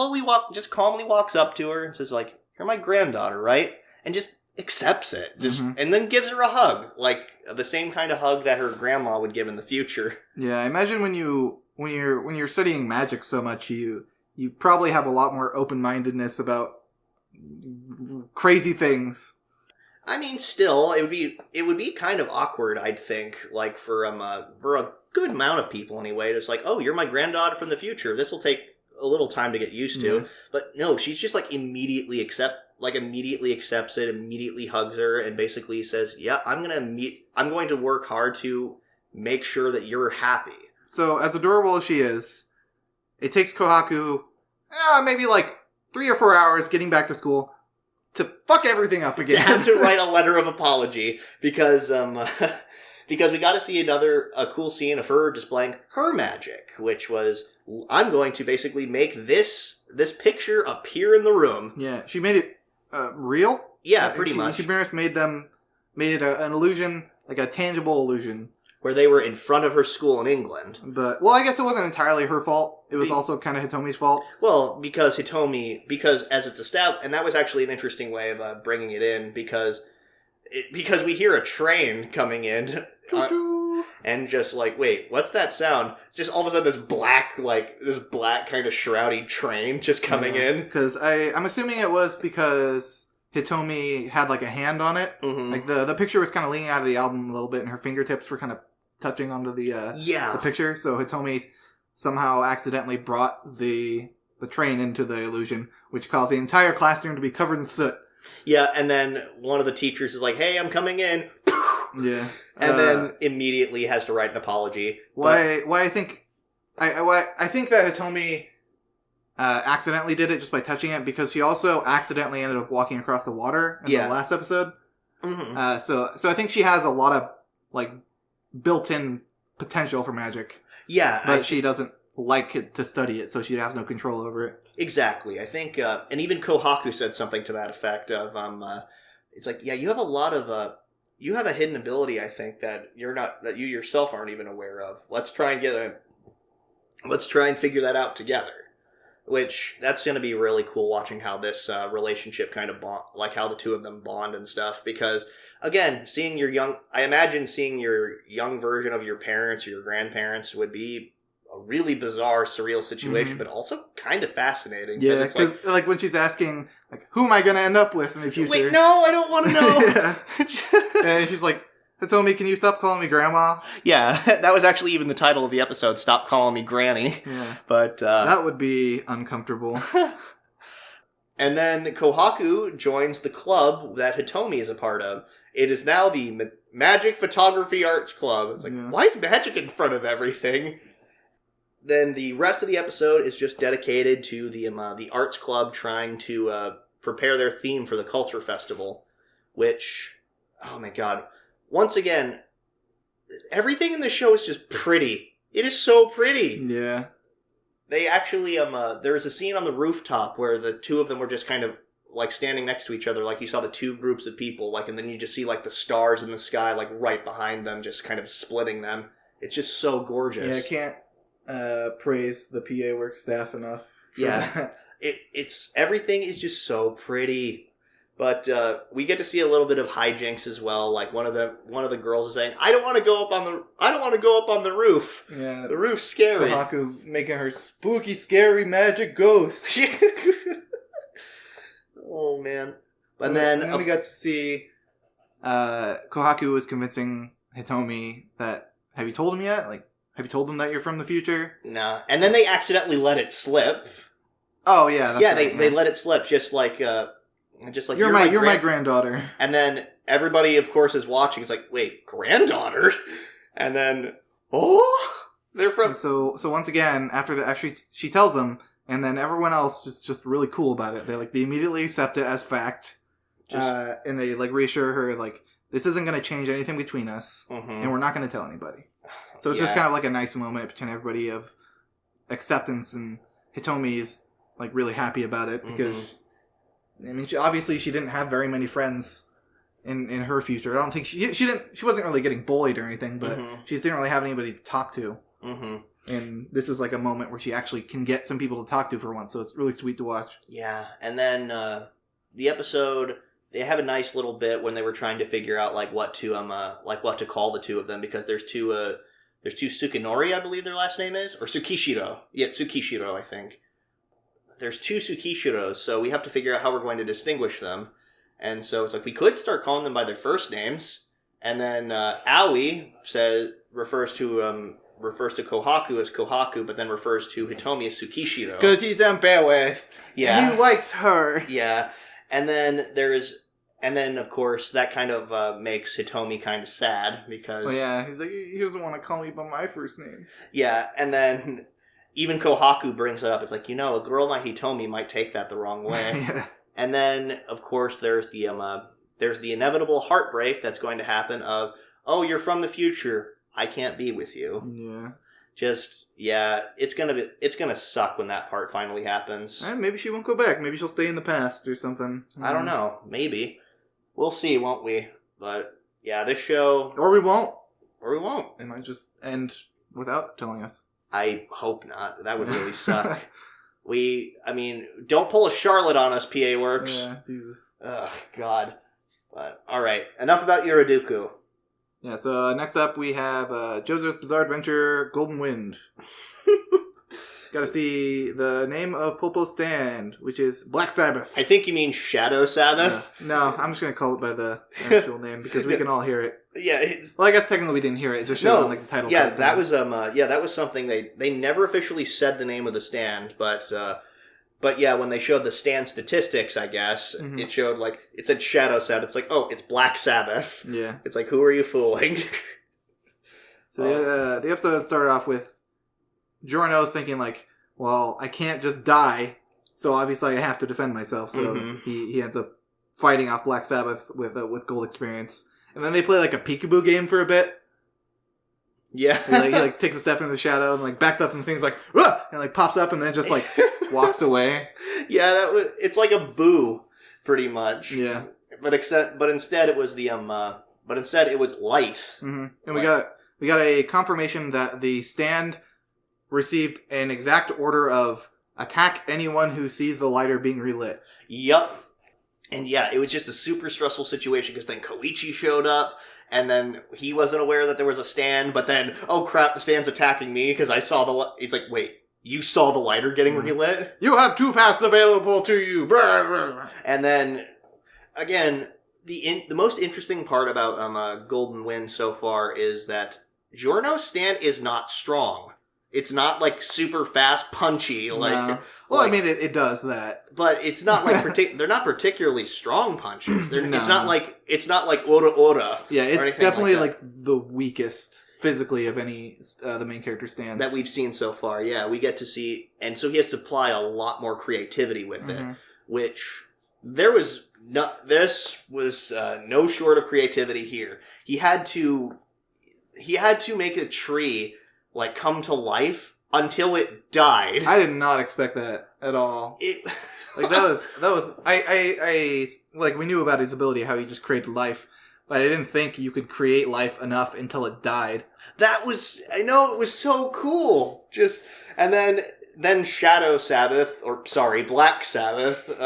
calmly walks up to her and says like, "You're my granddaughter, right?" And just accepts it. And then gives her a hug, like the same kind of hug that her grandma would give in the future. Yeah, I imagine when you're studying magic so much, you probably have a lot more open-mindedness about crazy things. I mean, still, it would be kind of awkward, I'd think, like, for a good amount of people anyway. It's like, oh, you're my granddaughter from the future. This will take a little time to get used to. Yeah. But no, she's just, like, immediately accepts it, immediately hugs her, and basically says, yeah, I'm going to work hard to make sure that you're happy. So, as adorable as she is, it takes Kohaku maybe like 3 or 4 hours getting back to school to fuck everything up again. To have to write a letter of apology because because we got to see a cool scene of her displaying her magic, which was, I'm going to basically make this picture appear in the room. Yeah, she made it real. Yeah, pretty much. She pretty much made it an illusion, like a tangible illusion. Where they were in front of her school in England. But, well, I guess it wasn't entirely her fault. It was also kind of Hitomi's fault. Well, because as it's established, and that was actually an interesting way of bringing it in, because we hear a train coming in, and just like, wait, what's that sound? It's just all of a sudden this black kind of shroudy train just coming in. Because I'm assuming it was because Hitomi had like a hand on it. Mm-hmm. Like the picture was kind of leaning out of the album a little bit, and her fingertips were kind of touching onto the picture. So Hitomi somehow accidentally brought the train into the illusion, which caused the entire classroom to be covered in soot. Yeah, and then one of the teachers is like, "Hey, I'm coming in." Yeah, and then immediately has to write an apology. Why I think that Hitomi accidentally did it just by touching it, because she also accidentally ended up walking across the water in the last episode. Mm-hmm. So I think she has a lot of like built-in potential for magic. Yeah, but she doesn't like it to study it, so she has no control over it. Exactly. I think, and even Kohaku said something to that effect of, it's like, yeah, you have a lot of, you have a hidden ability, I think, that you yourself aren't even aware of. Let's try and figure that out together. Which, that's going to be really cool watching how this relationship kind of bond, like how the two of them bond and stuff, because, again, I imagine seeing your young version of your parents or your grandparents would be a really bizarre, surreal situation, but also kind of fascinating. Yeah, because like when she's asking, like, who am I going to end up with in the future? Wait, no, I don't want to know. And she's like, Hitomi, can you stop calling me grandma? Yeah, that was actually even the title of the episode, Stop Calling Me Granny. Yeah. But that would be uncomfortable. And then Kohaku joins the club that Hitomi is a part of. It is now the Magic Photography Arts Club. It's like, why is magic in front of everything? Then the rest of the episode is just dedicated to the arts club trying to prepare their theme for the Culture Festival, which, oh my god, once again, everything in the show is just pretty. It is so pretty. Yeah. They actually, there was a scene on the rooftop where the two of them were just kind of like standing next to each other, like you saw the two groups of people, like, and then you just see like the stars in the sky, like right behind them, just kind of splitting them. It's just so gorgeous. Yeah, I can't praise the PA work staff enough. Yeah, it's everything is just so pretty. But we get to see a little bit of hijinks as well. Like one of the girls is saying, "I don't want to go up on the roof. Yeah, the roof's scary." Kohaku making her spooky, scary magic ghost. Oh man! And then we got to see Kohaku was convincing Hitomi that, have you told him yet? Like, have you told him that you're from the future? Nah. And then they accidentally let it slip. Oh yeah, that's right. They let it slip, just like you're my granddaughter. And then everybody, of course, is watching. It's like, wait, granddaughter? And then they're from. And so once again, after she tells them, and then everyone else is just really cool about it. They immediately accept it as fact, and they like reassure her like, this isn't going to change anything between us, and we're not going to tell anybody. So it's just kind of like a nice moment between everybody of acceptance, and Hitomi is like really happy about it because, I mean, she didn't have very many friends in her future. I don't think she wasn't really getting bullied or anything, but she didn't really have anybody to talk to. And this is like a moment where she actually can get some people to talk to for once, so it's really sweet to watch. Yeah, and then the episode, they have a nice little bit when they were trying to figure out what to call the two of them, because there's two Sukinori, I believe their last name is, or Tsukishiro. Yeah, Tsukishiro, I think. There's two Tsukishiros, so we have to figure out how we're going to distinguish them. And so it's like, we could start calling them by their first names. And then Aoi refers to Kohaku as Kohaku, but then refers to Hitomi as Tsukishiro. Because he's embarrassed. Yeah. And he likes her. Yeah. And then of course, that kind of makes Hitomi kind of sad, because... Oh yeah, he's like, he doesn't want to call me by my first name. Yeah, and then even Kohaku brings it up. It's like, a girl like Hitomi might take that the wrong way. Yeah. And then, of course, there's the inevitable heartbreak that's going to happen of, oh, you're from the future. I can't be with you. Yeah. It's gonna suck when that part finally happens. And maybe she won't go back. Maybe she'll stay in the past or something. I don't know. Maybe. We'll see, won't we? But, yeah, this show... Or we won't. It might just end without telling us. I hope not. That would really suck. Don't pull a Charlotte on us, PA Works. Yeah, Jesus. Ugh, God. But, alright. Enough about IRODUKU. Yeah, so next up we have JoJo's Bizarre Adventure, Golden Wind. Gotta see the name of Popo's stand, which is Black Sabbath. I think you mean Shadow Sabbath. No, I'm just gonna call it by the actual name, because we can all hear it. Yeah. Well, I guess technically we didn't hear it. It just showed on the title. Yeah, that was something they never officially said the name of the stand, but yeah, when they showed the stand statistics, I guess, it showed, it said Shadow Sabbath. It's like, oh, it's Black Sabbath. Yeah. It's like, who are you fooling? So the episode started off with Giorno's thinking, well, I can't just die, so obviously I have to defend myself. So he ends up fighting off Black Sabbath with Gold Experience. And then they play a peekaboo game for a bit. Yeah. He takes a step into the shadow and backs up and things "Rah!" and pops up and then just walks away. Yeah, it's like a boo, pretty much. Yeah. But instead it was it was light. Mm-hmm. And we got a confirmation that the stand received an exact order of attack anyone who sees the lighter being relit. Yup. And yeah, it was just a super stressful situation, because then Koichi showed up, and then he wasn't aware that there was a stand, but then, oh crap, the stand's attacking me because I saw it's like, wait, you saw the lighter getting relit? You have 2 paths available to you! And then, again, the most interesting part about Golden Wind so far is that Giorno's stand is not strong. It's not super fast, punchy. No. Well, it does that, but it's not they're not particularly strong punches. No. It's not like ora. Yeah, it's definitely the weakest physically of any the main character stands that we've seen so far. Yeah, we get to see, and so he has to apply a lot more creativity with it, which this was no short of creativity here. He had to make a tree come to life until it died. I did not expect that at all. That was I we knew about his ability, how he just created life, but I didn't think you could create life enough until it died. It was so cool. And then Shadow Sabbath, Black Sabbath,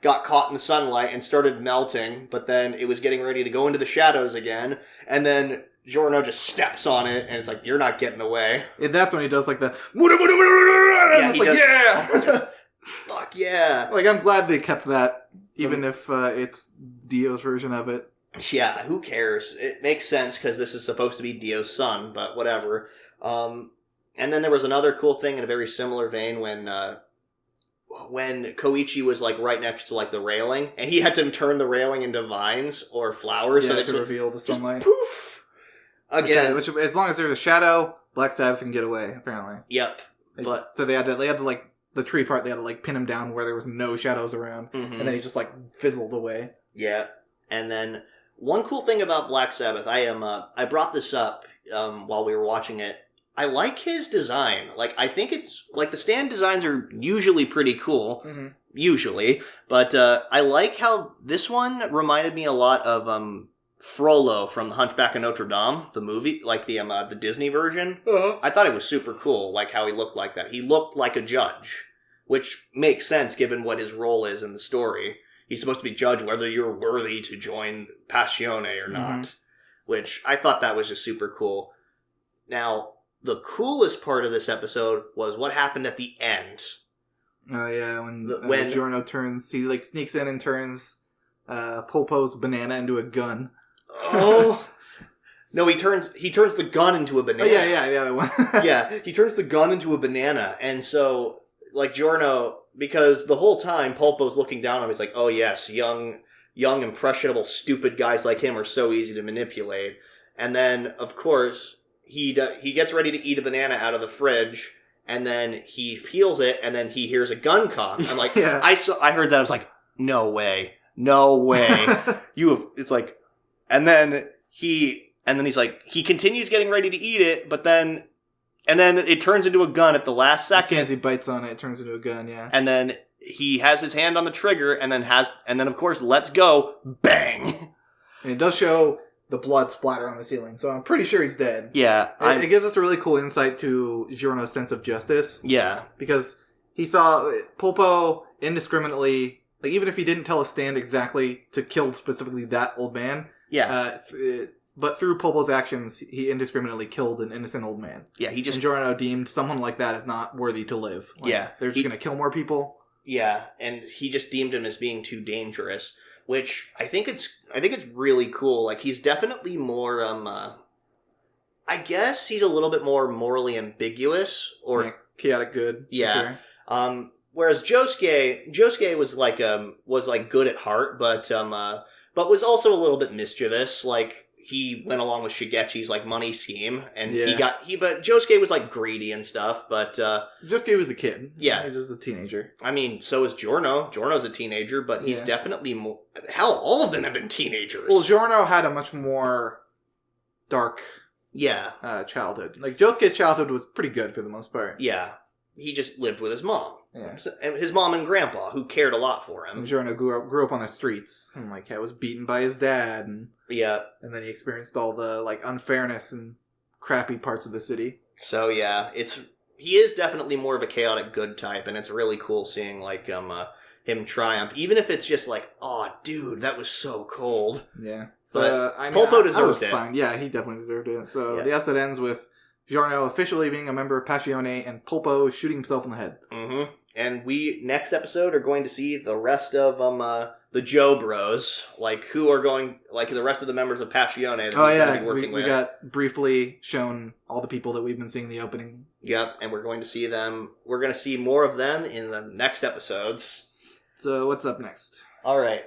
got caught in the sunlight and started melting, but then it was getting ready to go into the shadows again, and then Giorno just steps on it, and it's like, you're not getting away. And that's when he does the... Yeah, fuck yeah. I'm glad they kept that, even if it's Dio's version of it. Yeah, who cares? It makes sense, because this is supposed to be Dio's son, but whatever. And then there was another cool thing in a very similar vein when Koichi was right next to the railing, and he had to turn the railing into vines or flowers, so to reveal the sunlight. Poof! Again, which as long as there's a shadow, Black Sabbath can get away. Apparently. Yep. So they had to the tree part. They had to pin him down where there was no shadows around, and then he just fizzled away. Yeah. And then one cool thing about Black Sabbath, I brought this up while we were watching it. I like his design. I think it's the stand designs are usually pretty cool. Usually, but I like how this one reminded me a lot of Frollo from The Hunchback of Notre Dame, the movie, the Disney version. I thought it was super cool, how he looked like that. He looked like a judge, which makes sense given what his role is in the story. He's supposed to be judge whether you're worthy to join Passione or not, which I thought that was just super cool. Now, the coolest part of this episode was what happened at the end. Oh yeah, when Giorno turns, he sneaks in and turns Polpo's banana into a gun. Oh. No, he turns the gun into a banana. Oh, yeah, the other one. Yeah, he turns the gun into a banana, and so, like, Giorno, because the whole time Polpo's looking down on him, he's like, oh yes, young, impressionable, stupid guys like him are so easy to manipulate. And then, of course, he gets ready to eat a banana out of the fridge, and then he peels it, and then he hears a gun cock. I'm like, yeah. I heard that, I was like, no way. It's like, and then he's like, he continues getting ready to eat it, and then it turns into a gun at the last second. As soon as he bites on it, it turns into a gun, yeah. And then he has his hand on the trigger, and then of course, let's go, bang! And it does show the blood splatter on the ceiling, so I'm pretty sure he's dead. Yeah. It gives us a really cool insight to Giorno's sense of justice. Yeah. Because he saw Polpo indiscriminately, like, even if he didn't tell a stand exactly to kill specifically that old man. Yeah. But through Polpo's actions, he indiscriminately killed an innocent old man. Yeah, And Giorno deemed someone like that as not worthy to live. Like, yeah. They're just going to kill more people. Yeah, and he just deemed him as being too dangerous, which I think it's really cool. Like, he's definitely more, I guess he's a little bit more morally ambiguous, or... Yeah, chaotic good. Yeah. Sure. Whereas Josuke was good at heart, but was also a little bit mischievous. Like, he went along with Shigechi's, like, money scheme, and but Josuke was, like, greedy and stuff, but, Josuke was a kid. Yeah. He was just a teenager. I mean, so is Giorno. Giorno's a teenager, but he's definitely more... Hell, all of them have been teenagers. Well, Giorno had a much more dark childhood. Like, Josuke's childhood was pretty good for the most part. Yeah. He just lived with his mom. Yeah. And his mom and grandpa, who cared a lot for him. And Giorno grew up on the streets, and, like, was beaten by his dad, and then he experienced all the, like, unfairness and crappy parts of the city. So yeah, he is definitely more of a chaotic good type, and it's really cool seeing, like, him triumph, even if it's just like, oh, dude, that was so cold. Yeah. So Polpo deserved it. Fine. Yeah, he definitely deserved it. So the episode ends with Giorno officially being a member of Passione, and Polpo shooting himself in the head. Mm-hmm. And we, next episode, are going to see the rest of the Joe Bros, like, who are going, like, the rest of the members of Passione that he's going to be working with. We got briefly shown all the people that we've been seeing in the opening. Yep, and we're going to see them, we're going to see more of them in the next episodes. So, what's up next? Alright,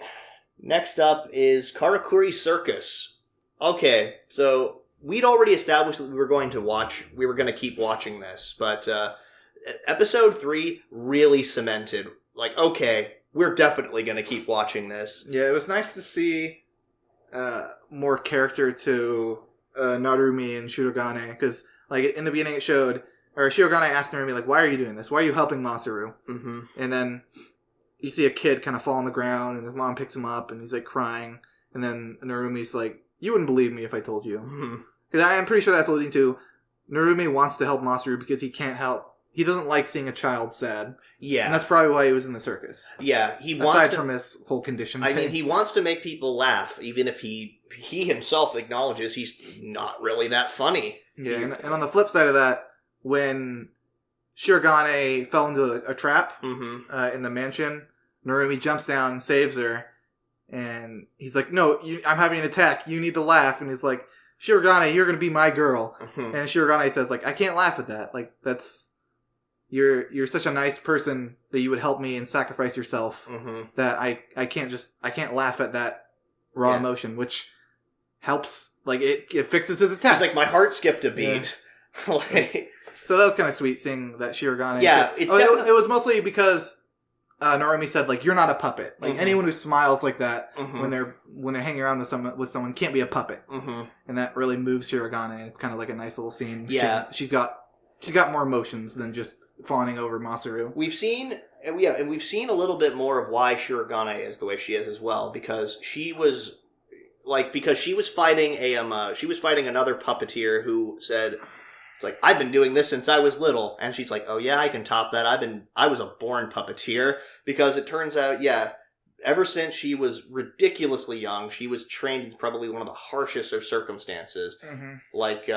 next up is Karakuri Circus. Okay, so... We'd already established that we were going to keep watching this, but episode 3 really cemented, like, okay, we're definitely going to keep watching this. Yeah, it was nice to see more character to Narumi and Shirogane, because, like, in the beginning it showed, or Shirogane asked Narumi, like, why are you doing this? Why are you helping Masaru? Mm-hmm. And then you see a kid kind of fall on the ground, and his mom picks him up, and he's, like, crying, and then Narumi's like, you wouldn't believe me if I told you. Mm-hmm. Because I'm pretty sure that's alluding to Narumi wants to help Masaru because he can't help. He doesn't like seeing a child sad. Yeah. And that's probably why he was in the circus. Yeah. Aside from his whole condition thing. I mean, he wants to make people laugh, even if he himself acknowledges he's not really that funny. Yeah, and on the flip side of that, when Shirogane fell into a trap in the mansion, Narumi jumps down and saves her. And he's like, no, I'm having an attack. You need to laugh. And he's like, Shirogane, you're going to be my girl. Mm-hmm. And Shirogane says, like, I can't laugh at that. Like, that's... You're such a nice person that you would help me and sacrifice yourself that I can't laugh at that raw emotion, which helps, like, it fixes his attack. It's like, my heart skipped a beat. Yeah. Like... So that was kind of sweet seeing that Shirogane... Yeah, it was mostly because Narumi said, like, you're not a puppet. Like, anyone who smiles like that when they're hanging around with someone can't be a puppet. Mm-hmm. And that really moves Shirogane. It's kind of like a nice little scene. Yeah. She's got more emotions than just fawning over Masaru. We've seen a little bit more of why Shirogane is the way she is as well, because she was fighting another puppeteer who said, it's like, I've been doing this since I was little. And she's like, oh yeah, I can top that. I was a born puppeteer. Because it turns out, ever since she was ridiculously young, she was trained in probably one of the harshest of circumstances. Mm-hmm. Like,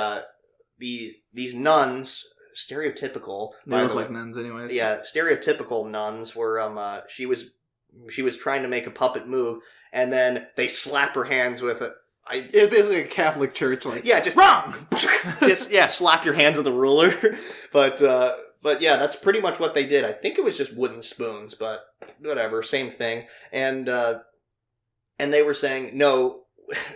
these nuns, stereotypical. They look like nuns anyways. Yeah, stereotypical nuns were, she was she was trying to make a puppet move, and then they slap her hands with it. It's basically a Catholic church, like, yeah, just wrong. Just slap your hands with a ruler. But yeah, that's pretty much what they did. I think it was just wooden spoons, but whatever, same thing. And they were saying, no,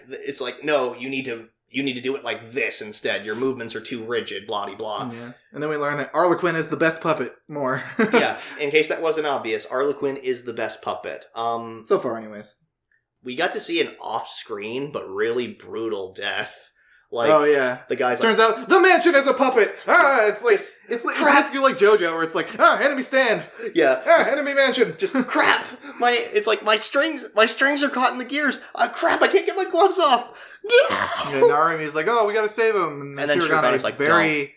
it's like, no, you need to do it like this instead. Your movements are too rigid, blah blah. Yeah. And then we learned that Harlequin is the best puppet. More. Yeah, in case that wasn't obvious, Harlequin is the best puppet. So far, anyways. We got to see an off-screen but really brutal death. Like, oh yeah, the guy's turns out the mansion is a puppet. It's basically like JoJo, where it's like, enemy stand. Yeah, enemy mansion. Just crap. It's like my strings are caught in the gears. Crap! I can't get my gloves off. Yeah, Narumi's like, we gotta save him, and then Shirogane like very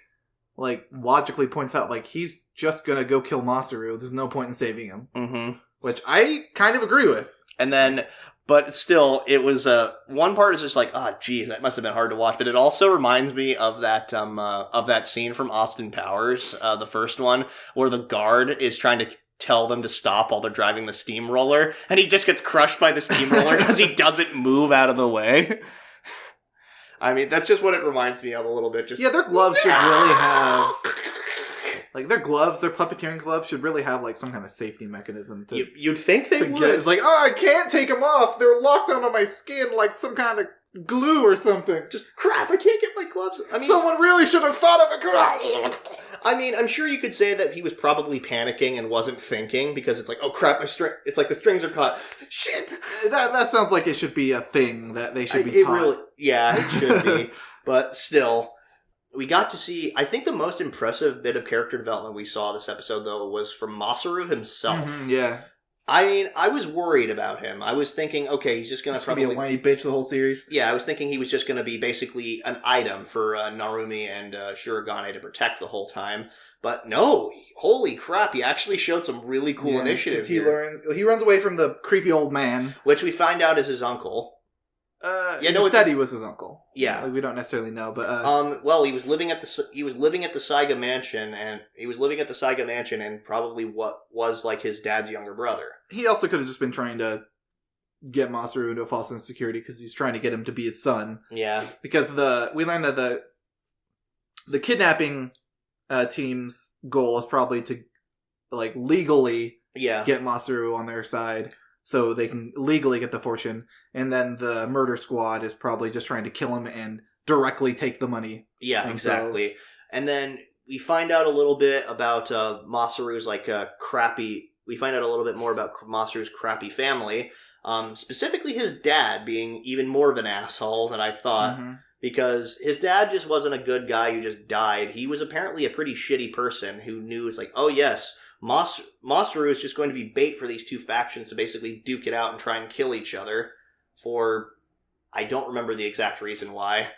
logically points out like he's just gonna go kill Masaru. There's no point in saving him. Mm-hmm. Which I kind of agree with. And then. But still, it was, one part is just like, geez, that must have been hard to watch. But it also reminds me of that scene from Austin Powers, the first one, where the guard is trying to tell them to stop while they're driving the steamroller, and he just gets crushed by the steamroller because he doesn't move out of the way. I mean, that's just what it reminds me of a little bit. Just their gloves should really have... Like, their gloves, their puppeteering gloves should really have, like, some kind of safety mechanism to... You'd think they would. It's like, I can't take them off. They're locked onto my skin like some kind of glue or something. Just, crap, I can't get my gloves. I mean, someone really should have thought of it. I mean, I'm sure you could say that he was probably panicking and wasn't thinking, because it's like, oh crap, it's like the strings are caught. Shit! That sounds like it should be a thing that they should be taught. It should be. But still... We got to see, I think the most impressive bit of character development we saw this episode, though, was from Masaru himself. Mm-hmm, yeah. I mean, I was worried about him. I was thinking, okay, he's just going to probably... be a whiny bitch the whole series. Yeah, I was thinking he was just going to be basically an item for Narumi and Shirogane to protect the whole time. But no, holy crap, he actually showed some really cool initiative here. He runs away from the creepy old man. Which we find out is his uncle. He said he was his uncle. Yeah, we don't necessarily know, but well, he was living at the Saga mansion, and probably what was like his dad's younger brother. He also could have just been trying to get Masaru into a false sense of security because he's trying to get him to be his son. Yeah, because we learned that the kidnapping team's goal is probably to like legally get Masaru on their side. So they can legally get the fortune. And then the murder squad is probably just trying to kill him and directly take the money. Yeah, themselves. Exactly. And then we find out a little bit about Masaru's we find out a little bit more about Masaru's crappy family. Specifically his dad being even more of an asshole than I thought. Mm-hmm. Because his dad just wasn't a good guy who just died. He was apparently a pretty shitty person who knew it's like, oh yes, Masaru is just going to be bait for these two factions to basically duke it out and try and kill each other for... I don't remember the exact reason why.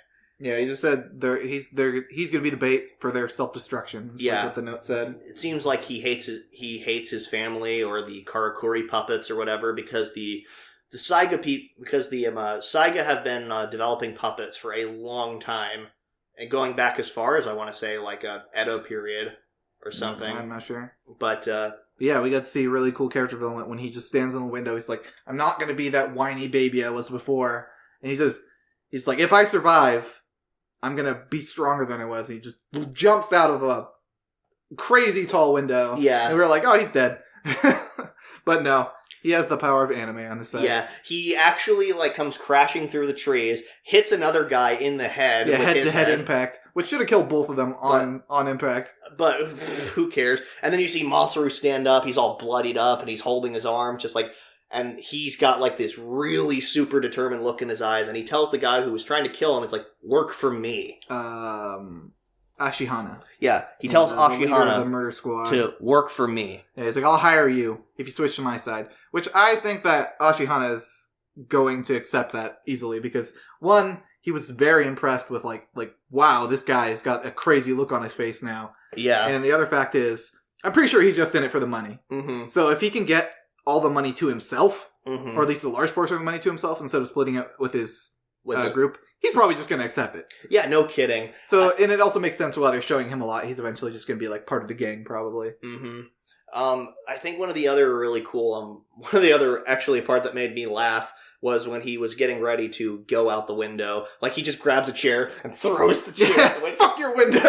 Yeah, he just said he's going to be the bait for their self-destruction. That's like what the note said. It seems like he hates his family or the Karakuri puppets or whatever because the Saga Saga have been developing puppets for a long time and going back as far as I want to say like a Edo period. Or something. I'm not sure. But, yeah, we got to see really cool character development when he just stands in the window. He's like, I'm not going to be that whiny baby I was before. And he's like, if I survive, I'm going to be stronger than I was. And he just jumps out of a crazy tall window. Yeah. And we're like, oh, he's dead. But no. He has the power of anime on the side. Yeah, he actually comes crashing through the trees, hits another guy in the head. Yeah, head-to-head impact, which should have killed both of them on impact. But who cares? And then you see Masaru stand up. He's all bloodied up, and he's holding his arm, and he's got this really super determined look in his eyes. And he tells the guy who was trying to kill him, it's like, work for me. Ashihana. Yeah, he tells Ashihana the murder squad to work for me. Yeah, he's like, I'll hire you if you switch to my side. Which I think that Ashihana is going to accept that easily because, one, he was very impressed with wow, this guy's got a crazy look on his face now. Yeah. And the other fact is, I'm pretty sure he's just in it for the money. Mm-hmm. So if he can get all the money to himself, mm-hmm. or at least a large portion of the money to himself instead of splitting it with his group, he's probably just going to accept it. Yeah, no kidding. So, and it also makes sense while they're showing him a lot, he's eventually just going to be part of the gang, probably. Mm-hmm. I think one of the other part that made me laugh was when he was getting ready to go out the window. Like, he just grabs a chair and throws the chair out the window. Fuck your window!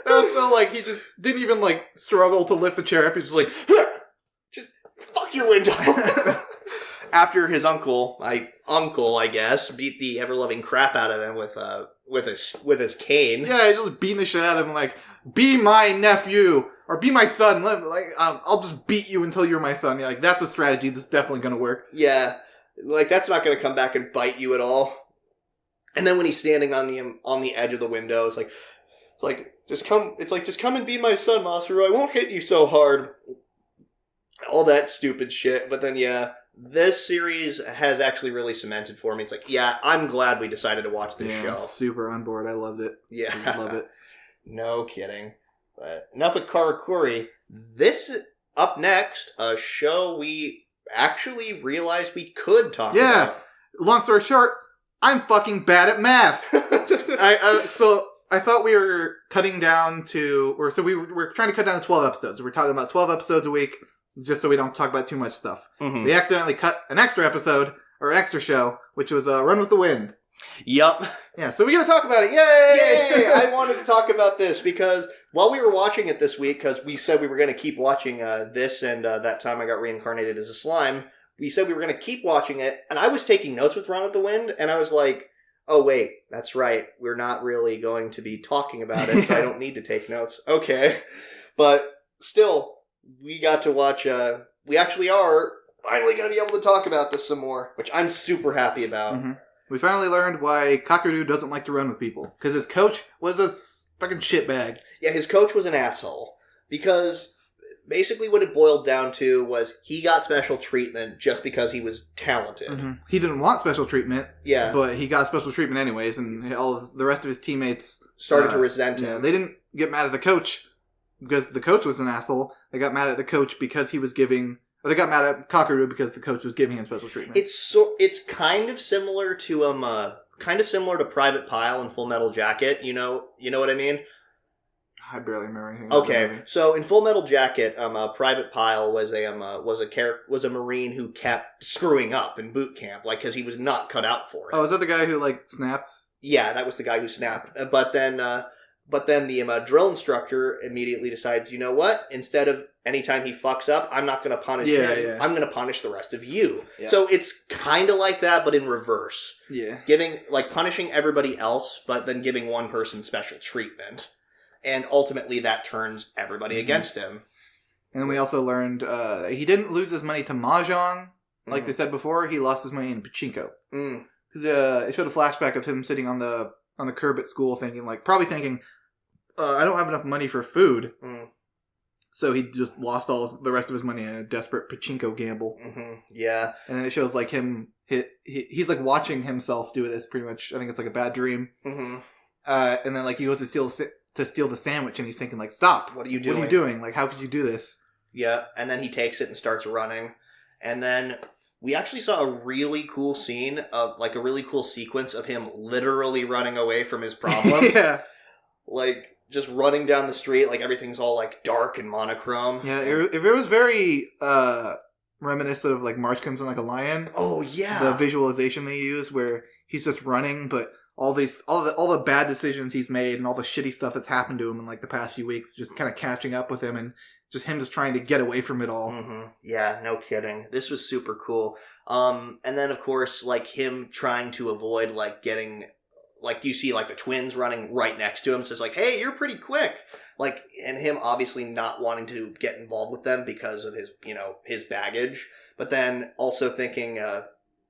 That was so, like, he just didn't even, like, struggle to lift the chair up. He's just like, just fuck your window! After his uncle, I guess, beat the ever-loving crap out of him with his cane. Yeah, he just beating the shit out of him, like, be my nephew! Or be my son. I'll just beat you until you're my son. Yeah, like, that's a strategy that's definitely going to work. Yeah. Like, that's not going to come back and bite you at all. And then when he's standing on the edge of the window, it's like, just come and be my son, Masaru. I won't hit you so hard. All that stupid shit. But then, yeah, this series has actually really cemented for me. It's like, yeah, I'm glad we decided to watch this show. I'm super on board. I loved it. Yeah. I love it. No kidding. But enough with Karakuri. This, up next, a show we actually realized we could talk about. Yeah. Long story short, I'm fucking bad at math. So I thought we were cutting down to, we were trying to cut down to 12 episodes. We were talking about 12 episodes a week, just so we don't talk about too much stuff. Mm-hmm. We accidentally cut an extra episode, or an extra show, which was Run with the Wind. Yup. Yeah, so we're going to talk about it. Yay! Yay! I wanted to talk about this because while we were watching it this week, because we said we were going to keep watching this, and that time I got reincarnated as a slime, we said we were going to keep watching it, and I was taking notes with Run with the Wind, and I was like, oh wait, that's right, we're not really going to be talking about it, so I don't need to take notes. Okay. But still, we got to watch, we actually are finally going to be able to talk about this some more, which I'm super happy about. Mm-hmm. We finally learned why Kakuryu doesn't like to run with people. Because his coach was a fucking shitbag. Yeah, his coach was an asshole. Because basically what it boiled down to was he got special treatment just because he was talented. Mm-hmm. He didn't want special treatment. Yeah. But he got special treatment anyways, and all the rest of his teammates started to resent him. Yeah, they didn't get mad at the coach because the coach was an asshole. They got mad at the coach because he was giving... Or they got mad at Kakuryu because the coach was giving him special treatment. It's kind of similar to Private Pile and Full Metal Jacket. You know what I mean? I barely remember anything. Okay, so in Full Metal Jacket, Private Pile was a Marine who kept screwing up in boot camp, like because he was not cut out for it. Oh, is that the guy who like snapped? Yeah, that was the guy who snapped. But then the drill instructor immediately decides, you know what? Instead of anytime he fucks up, I'm not going to punish him. Yeah. I'm going to punish the rest of you. Yeah. So it's kind of like that, but in reverse. Yeah. Punishing everybody else, but then giving one person special treatment. And ultimately that turns everybody against him. And then we also learned he didn't lose his money to Mahjong, like they said before. He lost his money in pachinko. Because it showed a flashback of him sitting on the curb at school probably thinking, I don't have enough money for food. So he just lost all the rest of his money in a desperate pachinko gamble. Mm-hmm. Yeah. And then it shows like him, he's like watching himself do this pretty much. I think it's like a bad dream. Mm-hmm. And then like he goes to steal the sandwich and he's thinking like, stop. What are you doing? What are you doing? Like, how could you do this? Yeah. And then he takes it and starts running. And then we actually saw a really cool scene of like a really cool sequence of him literally running away from his problems. Yeah. Like, just running down the street, like everything's all like dark and monochrome. Yeah, if it was very reminiscent of like March Comes in Like a Lion. Oh yeah, the visualization they use where he's just running, but all the bad decisions he's made and all the shitty stuff that's happened to him in like the past few weeks, just kind of catching up with him and him just trying to get away from it all. Mm-hmm. Yeah, no kidding. This was super cool. And then of course like him trying to avoid like getting. Like, you see, like, the twins running right next to him, so it's like, hey, you're pretty quick. Like, and him obviously not wanting to get involved with them because of his baggage. But then also thinking,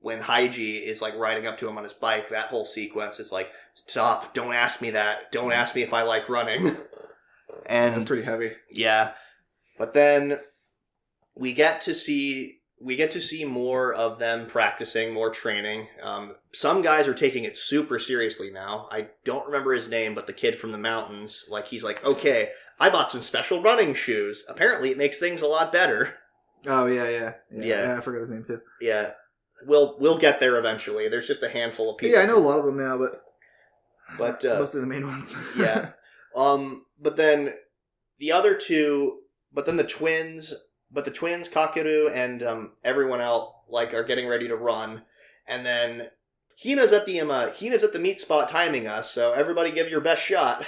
when Haiji is, like, riding up to him on his bike, that whole sequence is like, stop, don't ask me that. Don't ask me if I like running. And that's pretty heavy. Yeah. But then we get to see more of them practicing, more training. Some guys are taking it super seriously now. I don't remember his name, but the kid from the mountains, like he's like, okay, I bought some special running shoes. Apparently it makes things a lot better. Oh, yeah. I forgot his name too. Yeah. We'll get there eventually. There's just a handful of people. Yeah, I know a lot of them now, but mostly the main ones. Yeah. But then the other two, but then the twins, Kakeru and everyone else like are getting ready to run, and then Hina's at the meat spot timing us. So everybody give your best shot.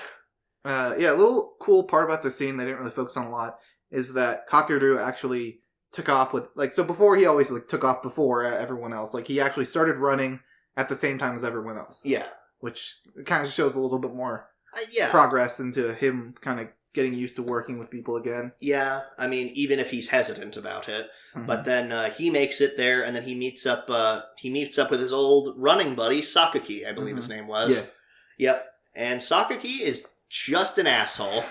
A little cool part about the scene they didn't really focus on a lot is that Kakeru actually took off with, like, so before he always, like, took off before everyone else. Like, he actually started running at the same time as everyone else. Yeah. Which kind of shows a little bit more yeah. progress into him kind of getting used to working with people again. Yeah, I mean, even if he's hesitant about it. Mm-hmm. But then he makes it there, and then he meets up with his old running buddy, Sakaki, I believe his name was. Yeah. Yep. And Sakaki is just an asshole.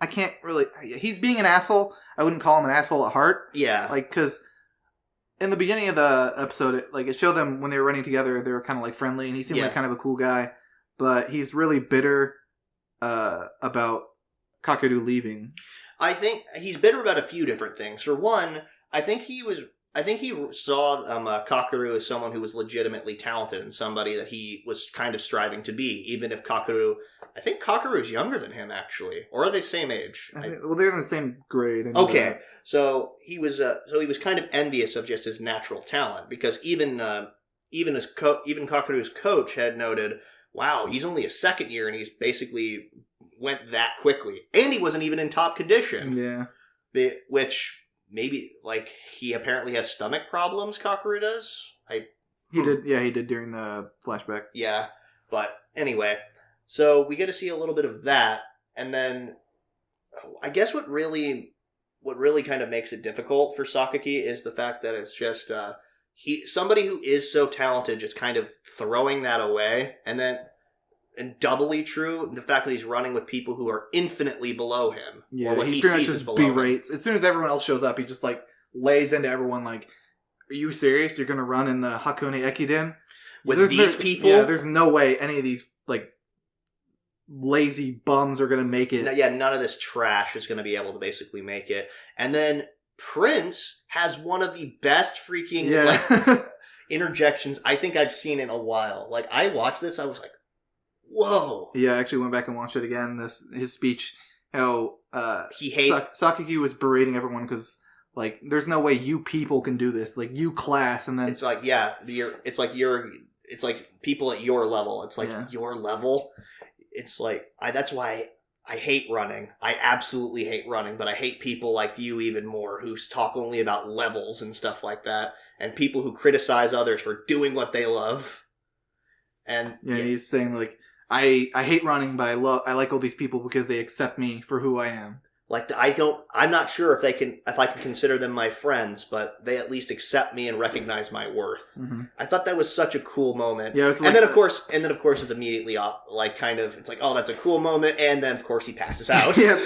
I can't really... He's being an asshole. I wouldn't call him an asshole at heart. Yeah. Like, because in the beginning of the episode, it showed them when they were running together, they were kind of, like, friendly, and he seemed like kind of a cool guy. But he's really bitter about Kakeru leaving. I think he's bitter about a few different things. For one, I think he saw Kakeru as someone who was legitimately talented and somebody that he was kind of striving to be, even if I think Kakeru is younger than him, actually. Or are they same age? Well, they're in the same grade. Okay, so he was kind of envious of just his natural talent, because even Kakeru's coach had noted, wow, he's only a second year and he's basically went that quickly. And he wasn't even in top condition. Yeah. Which, maybe, like, he apparently has stomach problems, Kakeru does? He did during the flashback. Yeah, but anyway, so we get to see a little bit of that, and then I guess what really kind of makes it difficult for Sakaki is the fact that it's just somebody who is so talented just kind of throwing that away, and doubly true, the fact that he's running with people who are infinitely below him. Yeah, or what he sees as below berates. As soon as everyone else shows up, he just, like, lays into everyone, like, are you serious? You're going to run in the Hakone Ekiden? With these people? Yeah, there's no way any of these, like, lazy bums are going to make it. Yeah, none of this trash is going to be able to basically make it. And then Prince has one of the best freaking interjections I think I've seen in a while. Like, I watched this, I was like, whoa. Yeah, I actually went back and watched it again. His speech, how he hates Sakaki was berating everyone because, like, there's no way you people can do this. Like, you class, and then it's like, yeah, it's like people at your level. It's like your level. It's like that's why I hate running. I absolutely hate running, but I hate people like you even more who talk only about levels and stuff like that, and people who criticize others for doing what they love. And he's saying, like, I hate running, but I like all these people because they accept me for who I am. Like, I'm not sure if I can consider them my friends, but they at least accept me and recognize my worth. Mm-hmm. I thought that was such a cool moment. Yeah, and then of course it's immediately off, like, kind of, it's like, oh, that's a cool moment, and then of course he passes out. Yeah,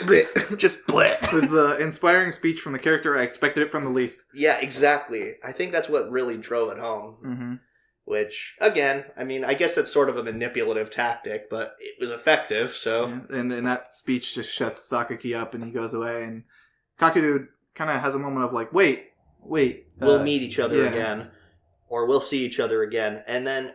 just bleh. It was the inspiring speech from the character. I expected it from the least. Yeah, exactly. I think that's what really drove it home. Mm-hmm. Which, again, I mean, I guess that's sort of a manipulative tactic, but it was effective, so... Yeah, and then that speech just shuts Sakaki up, and he goes away, and Kakeru kind of has a moment of, like, wait. We'll meet each other again, or we'll see each other again. And then,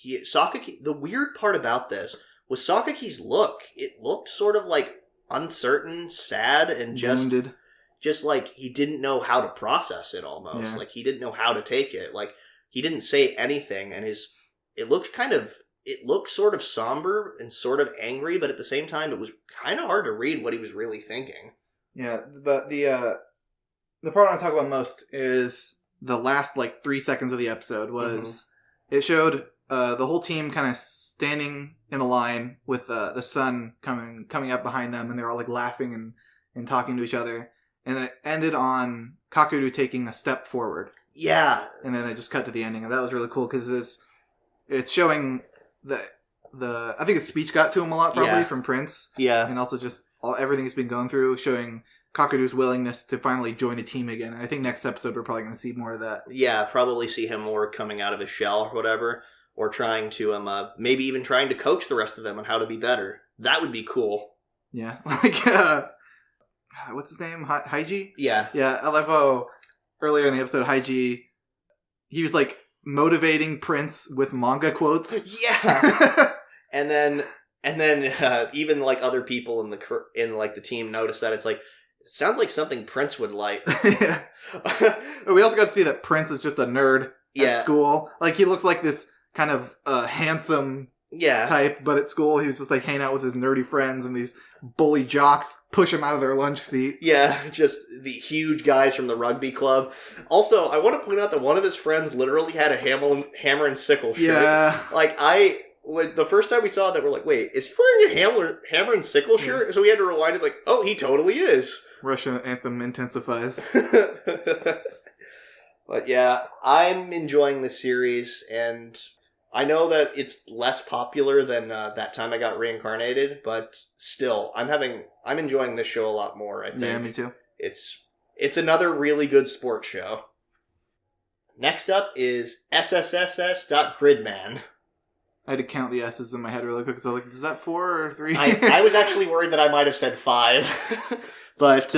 Sakaki... The weird part about this was Sakaki's look. It looked sort of, like, uncertain, sad, and just... wounded. Just, like, he didn't know how to process it, almost. Yeah. Like, he didn't know how to take it. Like... He didn't say anything, and it looked sort of somber and sort of angry, but at the same time, it was kind of hard to read what he was really thinking. Yeah, but the part I want to talk about most is the last, like, 3 seconds of the episode was, it showed the whole team kind of standing in a line with the sun coming up behind them, and they're all, like, laughing and talking to each other, and it ended on Kakeru taking a step forward. Yeah. And then it just cut to the ending, and that was really cool because it's showing I think his speech got to him a lot, probably, from Prince. Yeah. And also just everything he's been going through, showing Kakeru's willingness to finally join a team again. And I think next episode we're probably going to see more of that. Yeah, probably see him more coming out of his shell or whatever, or trying to, maybe even trying to coach the rest of them on how to be better. That would be cool. Yeah. Like, what's his name? Haiji? Yeah. Yeah, I love how... Earlier in the episode, Haiji, he was, like, motivating Prince with manga quotes. Yeah. and then even, like, other people in the team notice that it's like, It sounds like something Prince would like. Yeah. We also got to see that Prince is just a nerd at school. Like, he looks like this kind of handsome type, but at school he was just like hanging out with his nerdy friends, and these bully jocks push him out of their lunch seat. Yeah, just the huge guys from the rugby club. Also, I want to point out that one of his friends literally had a hammer and sickle shirt. Yeah. Like, the first time we saw that, we're like, wait, is he wearing a hammer and sickle shirt? So we had to rewind. It's like, oh, he totally is. Russian anthem intensifies. But yeah, I'm enjoying this series, and I know that it's less popular than that time I got reincarnated, but still, I'm enjoying this show a lot more, I think. Yeah, me too. It's another really good sports show. Next up is SSSS.Gridman. I had to count the S's in my head really quick, because I was like, is that 4 or 3? I was actually worried that I might have said 5. But,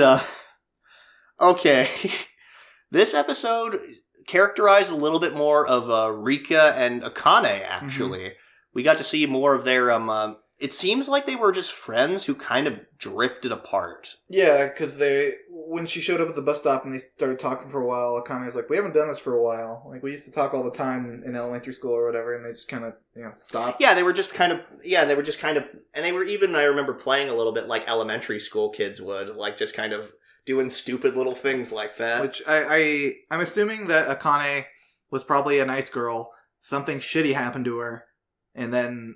okay. This episode characterized a little bit more of Rika and Akane, actually. Mm-hmm. We got to see more of their, it seems like they were just friends who kind of drifted apart. Yeah, because when she showed up at the bus stop and they started talking for a while, Akane was like, we haven't done this for a while. Like, we used to talk all the time in elementary school or whatever, and they just kind of, stopped. Yeah, they were just kind of, and they were even, I remember playing a little bit like elementary school kids would, like, just kind of doing stupid little things like that. Which, I'm assuming that Akane was probably a nice girl, something shitty happened to her, and then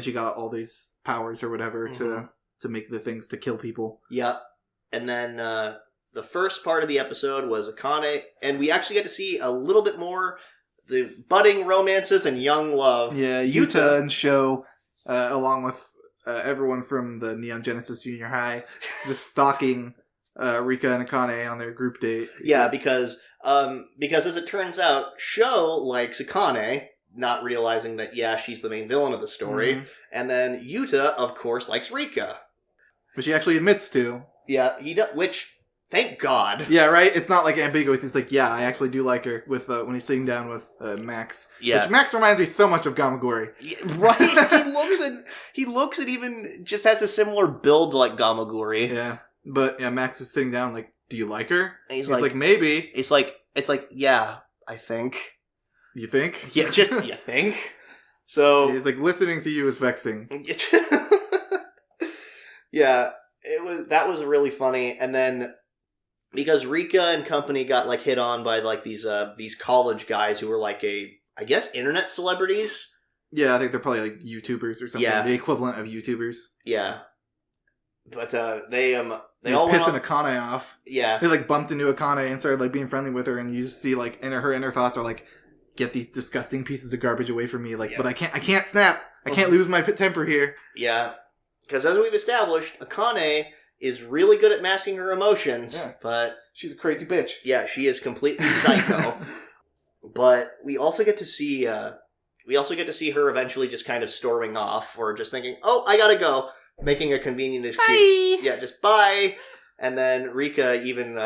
she got all these powers or whatever to make the things to kill people. Yep. And then the first part of the episode was Akane, and we actually got to see a little bit more the budding romances and young love. Yeah, Yuta and Sho, along with everyone from the Neon Genesis Junior High, just stalking Rika and Akane on their group date. Yeah, because as it turns out, Sho likes Akane, not realizing that, she's the main villain of the story. Mm-hmm. And then Yuta, of course, likes Rika. But she actually admits to. Yeah, which, thank God. Yeah, right? It's not like ambiguous. He's like, yeah, I actually do like her with when he's sitting down with Max. Yeah. Which Max reminds me so much of Gamagori. Yeah, right? he looks and even just has a similar build to like Gamagori. Yeah. But Max is sitting down like, do you like her? And he's like, maybe. It's like, yeah, I think. You think? Yeah, just, you think? So he's like, listening to you is vexing. Yeah, that was really funny. And then because Rika and company got like hit on by like these college guys who were like I guess internet celebrities. Yeah, I think they're probably like YouTubers or something. Yeah. The equivalent of YouTubers. Yeah. But they all pissing Akane off. Yeah. They like bumped into Akane and started like being friendly with her, and you just see like her inner thoughts are like, get these disgusting pieces of garbage away from me. Like, but I can't snap. I can't lose my temper here. Yeah. Because as we've established, Akane is really good at masking her emotions, but she's a crazy bitch. Yeah, she is completely psycho. But we also get to see her eventually just kind of storming off, or just thinking, "Oh, I gotta go," making a convenient excuse. Bye. Yeah, just bye. And then Rika even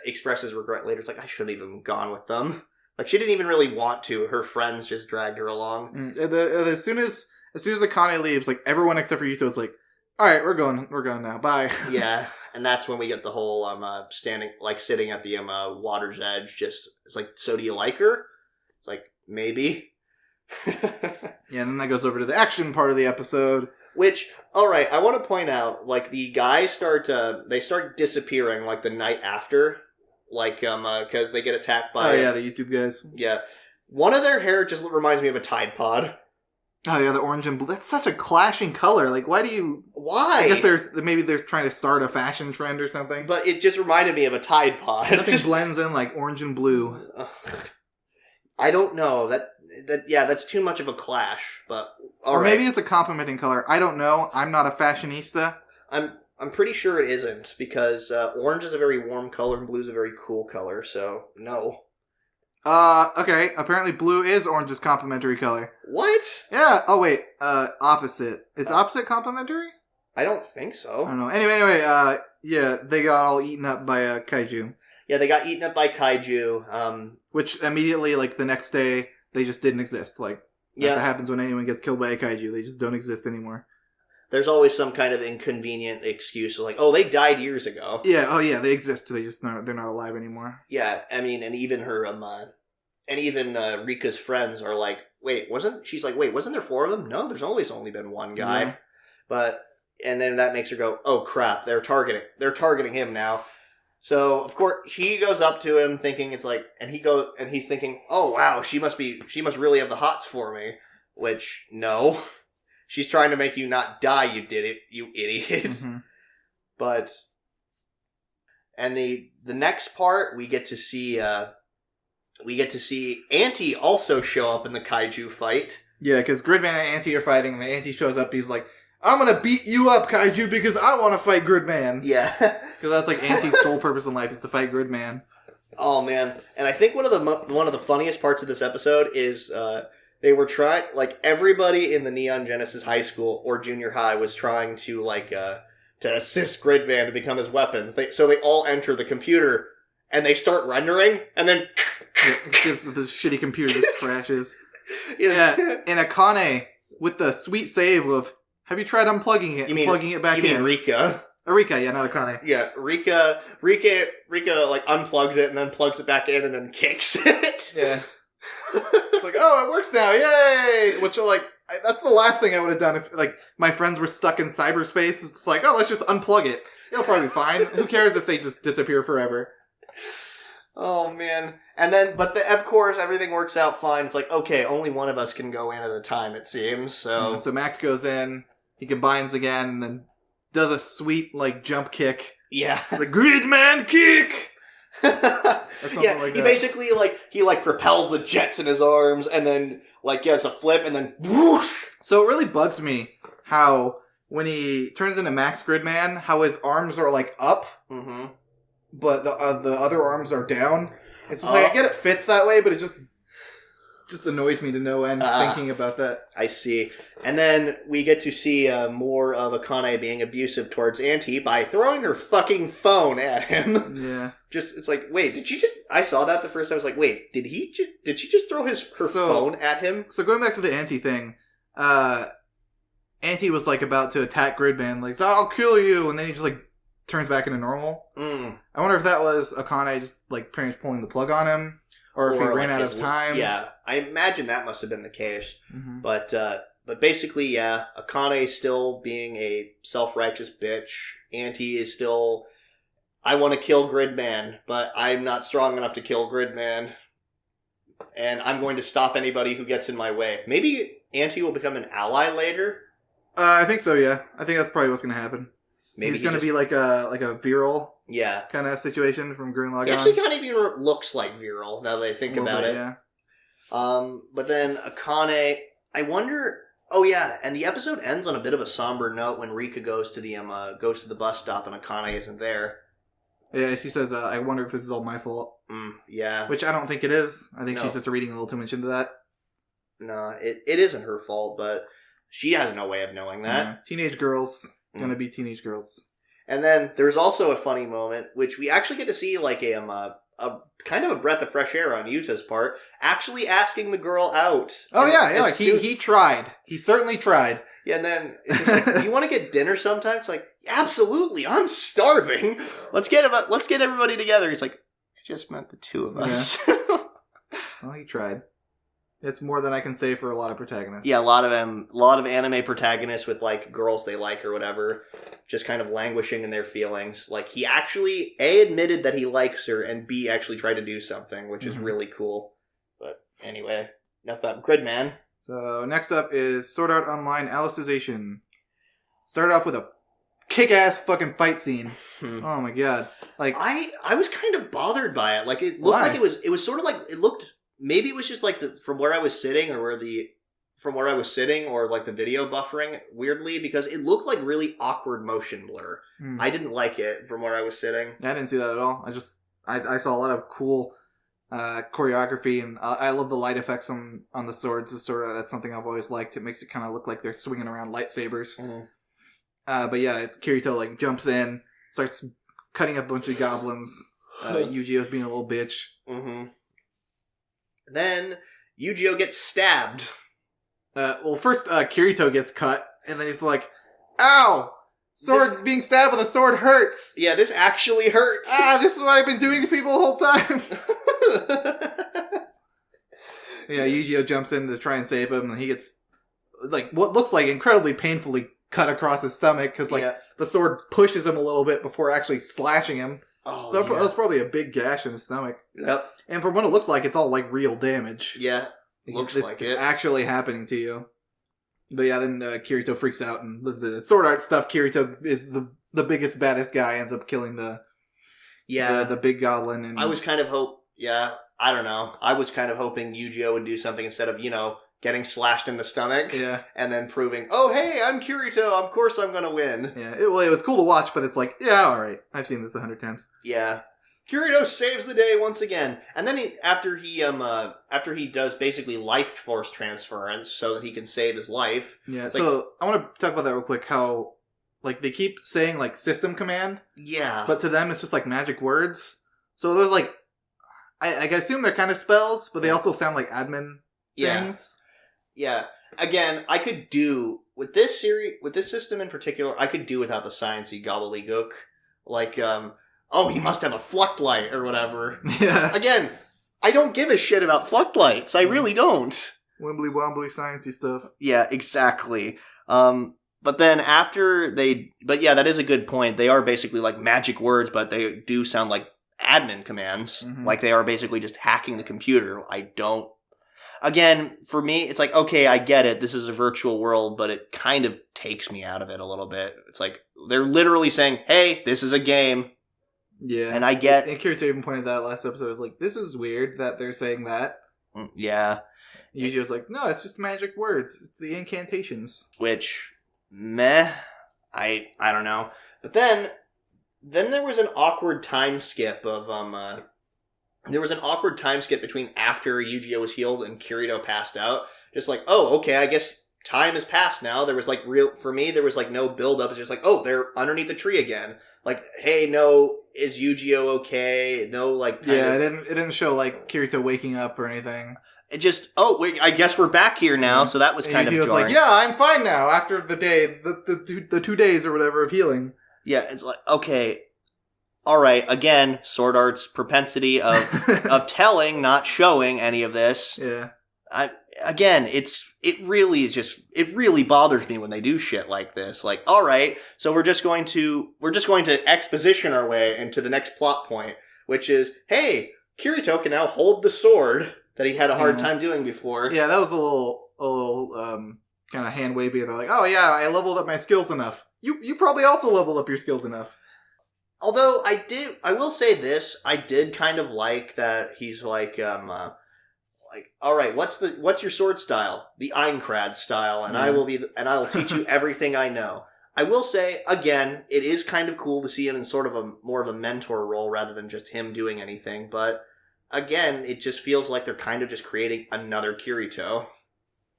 expresses regret later. It's like, I shouldn't have even gone with them. Like, she didn't even really want to. Her friends just dragged her along. As soon as Akane leaves, like, everyone except for Yuto is like, all right, we're going now. Bye. Yeah, and that's when we get the whole sitting at the water's edge. Just, it's like, so do you like her? It's like, maybe. Yeah, and then that goes over to the action part of the episode. Which, all right, I want to point out, like, the guys start disappearing like the night after. Like, because they get attacked by... Oh, yeah, the YouTube guys. Yeah. One of their hair just reminds me of a Tide Pod. Oh, yeah, the orange and blue. That's such a clashing color. Like, why? I guess they're trying to start a fashion trend or something. But it just reminded me of a Tide Pod. Nothing blends in like orange and blue. I don't know. That's too much of a clash. But or maybe it's a complementing color. I don't know. I'm not a fashionista. I'm pretty sure it isn't, because orange is a very warm color and blue is a very cool color, so no. Okay, apparently blue is orange's complementary color. What? Yeah, oh wait, opposite. Is opposite complementary? I don't think so. I don't know. Anyway, yeah, they got all eaten up by a kaiju. Yeah, they got eaten up by kaiju, which immediately, like, the next day, they just didn't exist. Like, that's what happens when anyone gets killed by a kaiju. They just don't exist anymore. there's always some kind of inconvenient excuse, like, oh, they died years ago. Yeah, oh yeah, they exist. They're not alive anymore. Yeah, I mean, and even her, Rika's friends are like, wasn't there 4 of them? No, there's always only been one guy. Yeah. But, and then that makes her go, oh crap, they're targeting him now. So, of course, she goes up to him thinking it's like, and he's thinking, oh wow, she must really have the hots for me. Which, no. She's trying to make you not die, you idiot. Mm-hmm. But, and the next part, we get to see Auntie also show up in the kaiju fight. Yeah, because Gridman and Auntie are fighting, and Auntie shows up, he's like, I'm gonna beat you up, kaiju, because I want to fight Gridman. Yeah. Because that's like Auntie's sole purpose in life is to fight Gridman. Oh man, and I think one of the funniest parts of this episode is they were trying, like, everybody in the Neon Genesis High School or Junior High was trying to to assist Gridman to become his weapons. So they all enter the computer and they start rendering, and then this shitty computer just crashes. Yeah, and Akane with the sweet save of, have you tried unplugging it and plugging it back in? You mean Rika? Rika, yeah, not Akane. Yeah, Rika like unplugs it and then plugs it back in and then kicks it. Yeah. It's like, oh, it works now, yay! Which, like, that's the last thing I would have done if, like, my friends were stuck in cyberspace. It's like, oh, let's just unplug it. It'll probably be fine. Who cares if they just disappear forever? Oh, man. And then, of course, everything works out fine. It's like, okay, only one of us can go in at a time, it seems, so... So Max goes in, he combines again, and then does a sweet, like, jump kick. Yeah. The Gridman kick! Yeah, he basically, he propels the jets in his arms, and then, gets a flip, and then whoosh! So it really bugs me how, when he turns into Max Gridman, how his arms are, up, but the other arms are down. It's just I get it fits that way, but it just annoys me to no end thinking about that. I see. And then we get to see more of Akane being abusive towards Auntie by throwing her fucking phone at him. Yeah. It's like, wait, did she just... I saw that the first time. I was like, wait, did she just throw her phone at him? So going back to the Auntie thing, Auntie was, about to attack Gridman, I'll kill you, and then he just, turns back into normal. I wonder if that was Akane just, pretty much pulling the plug on him. Or if he ran out of time. Yeah, I imagine that must have been the case. Mm-hmm. But basically, yeah, Akane still being a self-righteous bitch. Auntie is still, I want to kill Gridman, but I'm not strong enough to kill Gridman. And I'm going to stop anybody who gets in my way. Maybe Auntie will become an ally later? I think so, yeah. I think that's probably what's going to happen. Maybe he's going to be like a viral kind of situation from Gurren Lagann. He actually kind of even looks like viral, now that I think about it. Yeah. But then Akane, I wonder... Oh yeah, and the episode ends on a bit of a somber note when Rika goes to the bus stop and Akane isn't there. Yeah, she says, I wonder if this is all my fault. Yeah. Which I don't think it is. I think she's just reading a little too much into that. No, it isn't her fault, but she has no way of knowing that. Yeah. Teenage girls... Gonna be teenage girls. And then there's also a funny moment, which we actually get to see a kind of a breath of fresh air on Yuta's part, actually asking the girl out. Oh yeah, he tried. He certainly tried. Yeah, and then it's just do you want to get dinner sometime? It's like, absolutely, I'm starving. Let's get everybody together. He's like, I just meant the two of us. Yeah. Well, he tried. It's more than I can say for a lot of protagonists. Yeah, a lot of anime protagonists with girls they like or whatever, just kind of languishing in their feelings. He actually A, admitted that he likes her, and B, actually tried to do something, which is really cool. But anyway, enough about Gridman. So next up is Sword Art Online Alicization. Started off with a kick-ass fucking fight scene. Oh my god! I was kind of bothered by it. It looked like it was sort of it looked. Maybe it was just from where I was sitting or the video buffering weirdly, because it looked like really awkward motion blur. I didn't like it from where I was sitting. I didn't see that at all. I saw a lot of cool choreography, and I love the light effects on the swords. That's something I've always liked. It makes it kind of look like they're swinging around lightsabers. But yeah, it's Kirito jumps in, starts cutting up a bunch of goblins. Yu-Gi-Oh's being a little bitch. Then Yu-Gi-Oh gets stabbed. Well, first Kirito gets cut, and then he's like, Ow! Being stabbed with a sword hurts. Yeah, this actually hurts. This is what I've been doing to people the whole time. Yeah, Yu-Gi-Oh jumps in to try and save him, and he gets, like, what looks like incredibly painfully cut across his stomach, because, like, the sword pushes him a little bit before actually slashing him. Oh, so that was probably a big gash in his stomach. Yep. And from what it looks like, it's all, like, real damage. Yeah, looks like it. It's actually happening to you. But yeah, then Kirito freaks out, and the sword art stuff, Kirito is the biggest, baddest guy, ends up killing the big goblin. And I was kind of I don't know. I was kind of hoping Yu-Gi-Oh would do something instead of, getting slashed in the stomach. Yeah. And then proving, oh, hey, I'm Kirito. Of course I'm going to win. Yeah. It was cool to watch, but it's like, yeah, all right. I've seen this 100 times. Yeah. Kirito saves the day once again. And then after he does basically life force transference so that he can save his life. Yeah. So I want to talk about that real quick. How, like, they keep saying, like, system command. Yeah. But to them, it's just, like, magic words. So there's, like, I assume they're kind of spells, but they also sound like admin things. Yeah. Again, I could do with this system in particular, I could do without the sciencey gobbledygook. Like, he must have a fluctlight or whatever. Yeah. Again, I don't give a shit about fluctlights. I really don't. Wimbly wombly sciencey stuff. Yeah, exactly. But then that is a good point. They are basically like magic words, but they do sound like admin commands. Mm-hmm. Like they are basically just hacking the computer. Again, for me, it's like, okay, I get it. This is a virtual world, but it kind of takes me out of it a little bit. It's like, they're literally saying, hey, this is a game. Yeah. And I get... And Kirito even pointed that last episode. Was like, this is weird that they're saying that. Yeah. Usually was like, no, it's just magic words. It's the incantations. Which, meh. I don't know. But then there was an awkward time skip of, There was an awkward time skip between after Yu-Gi-Oh was healed and Kirito passed out. Just like, oh, okay, I guess time has passed now. There was like for me, there was like no build up. It's just like, oh, they're underneath the tree again. Like, hey, no, is Yu-Gi-Oh okay? No, like, it didn't show like Kirito waking up or anything. It just, wait, I guess we're back here now. So that was kind of jarring. Was like, yeah, I'm fine now after the day, the 2 days or whatever of healing. Yeah, it's like, okay. All right, again, Sword Art's propensity of telling, not showing any of this. Yeah. It really bothers me when they do shit like this. Like, all right, so we're just going to exposition our way into the next plot point, which is, hey, Kirito can now hold the sword that he had a hard time doing before. Yeah, that was a little kind of hand wavy. They're like, oh yeah, I leveled up my skills enough. You probably also leveled up your skills enough. Although I will say this, I did kind of like that he's like, all right, what's your sword style? The Einkrad style, and I will teach you everything I know. I will say, again, it is kind of cool to see him in sort of more of a mentor role rather than just him doing anything, but again, it just feels like they're kind of just creating another Kirito.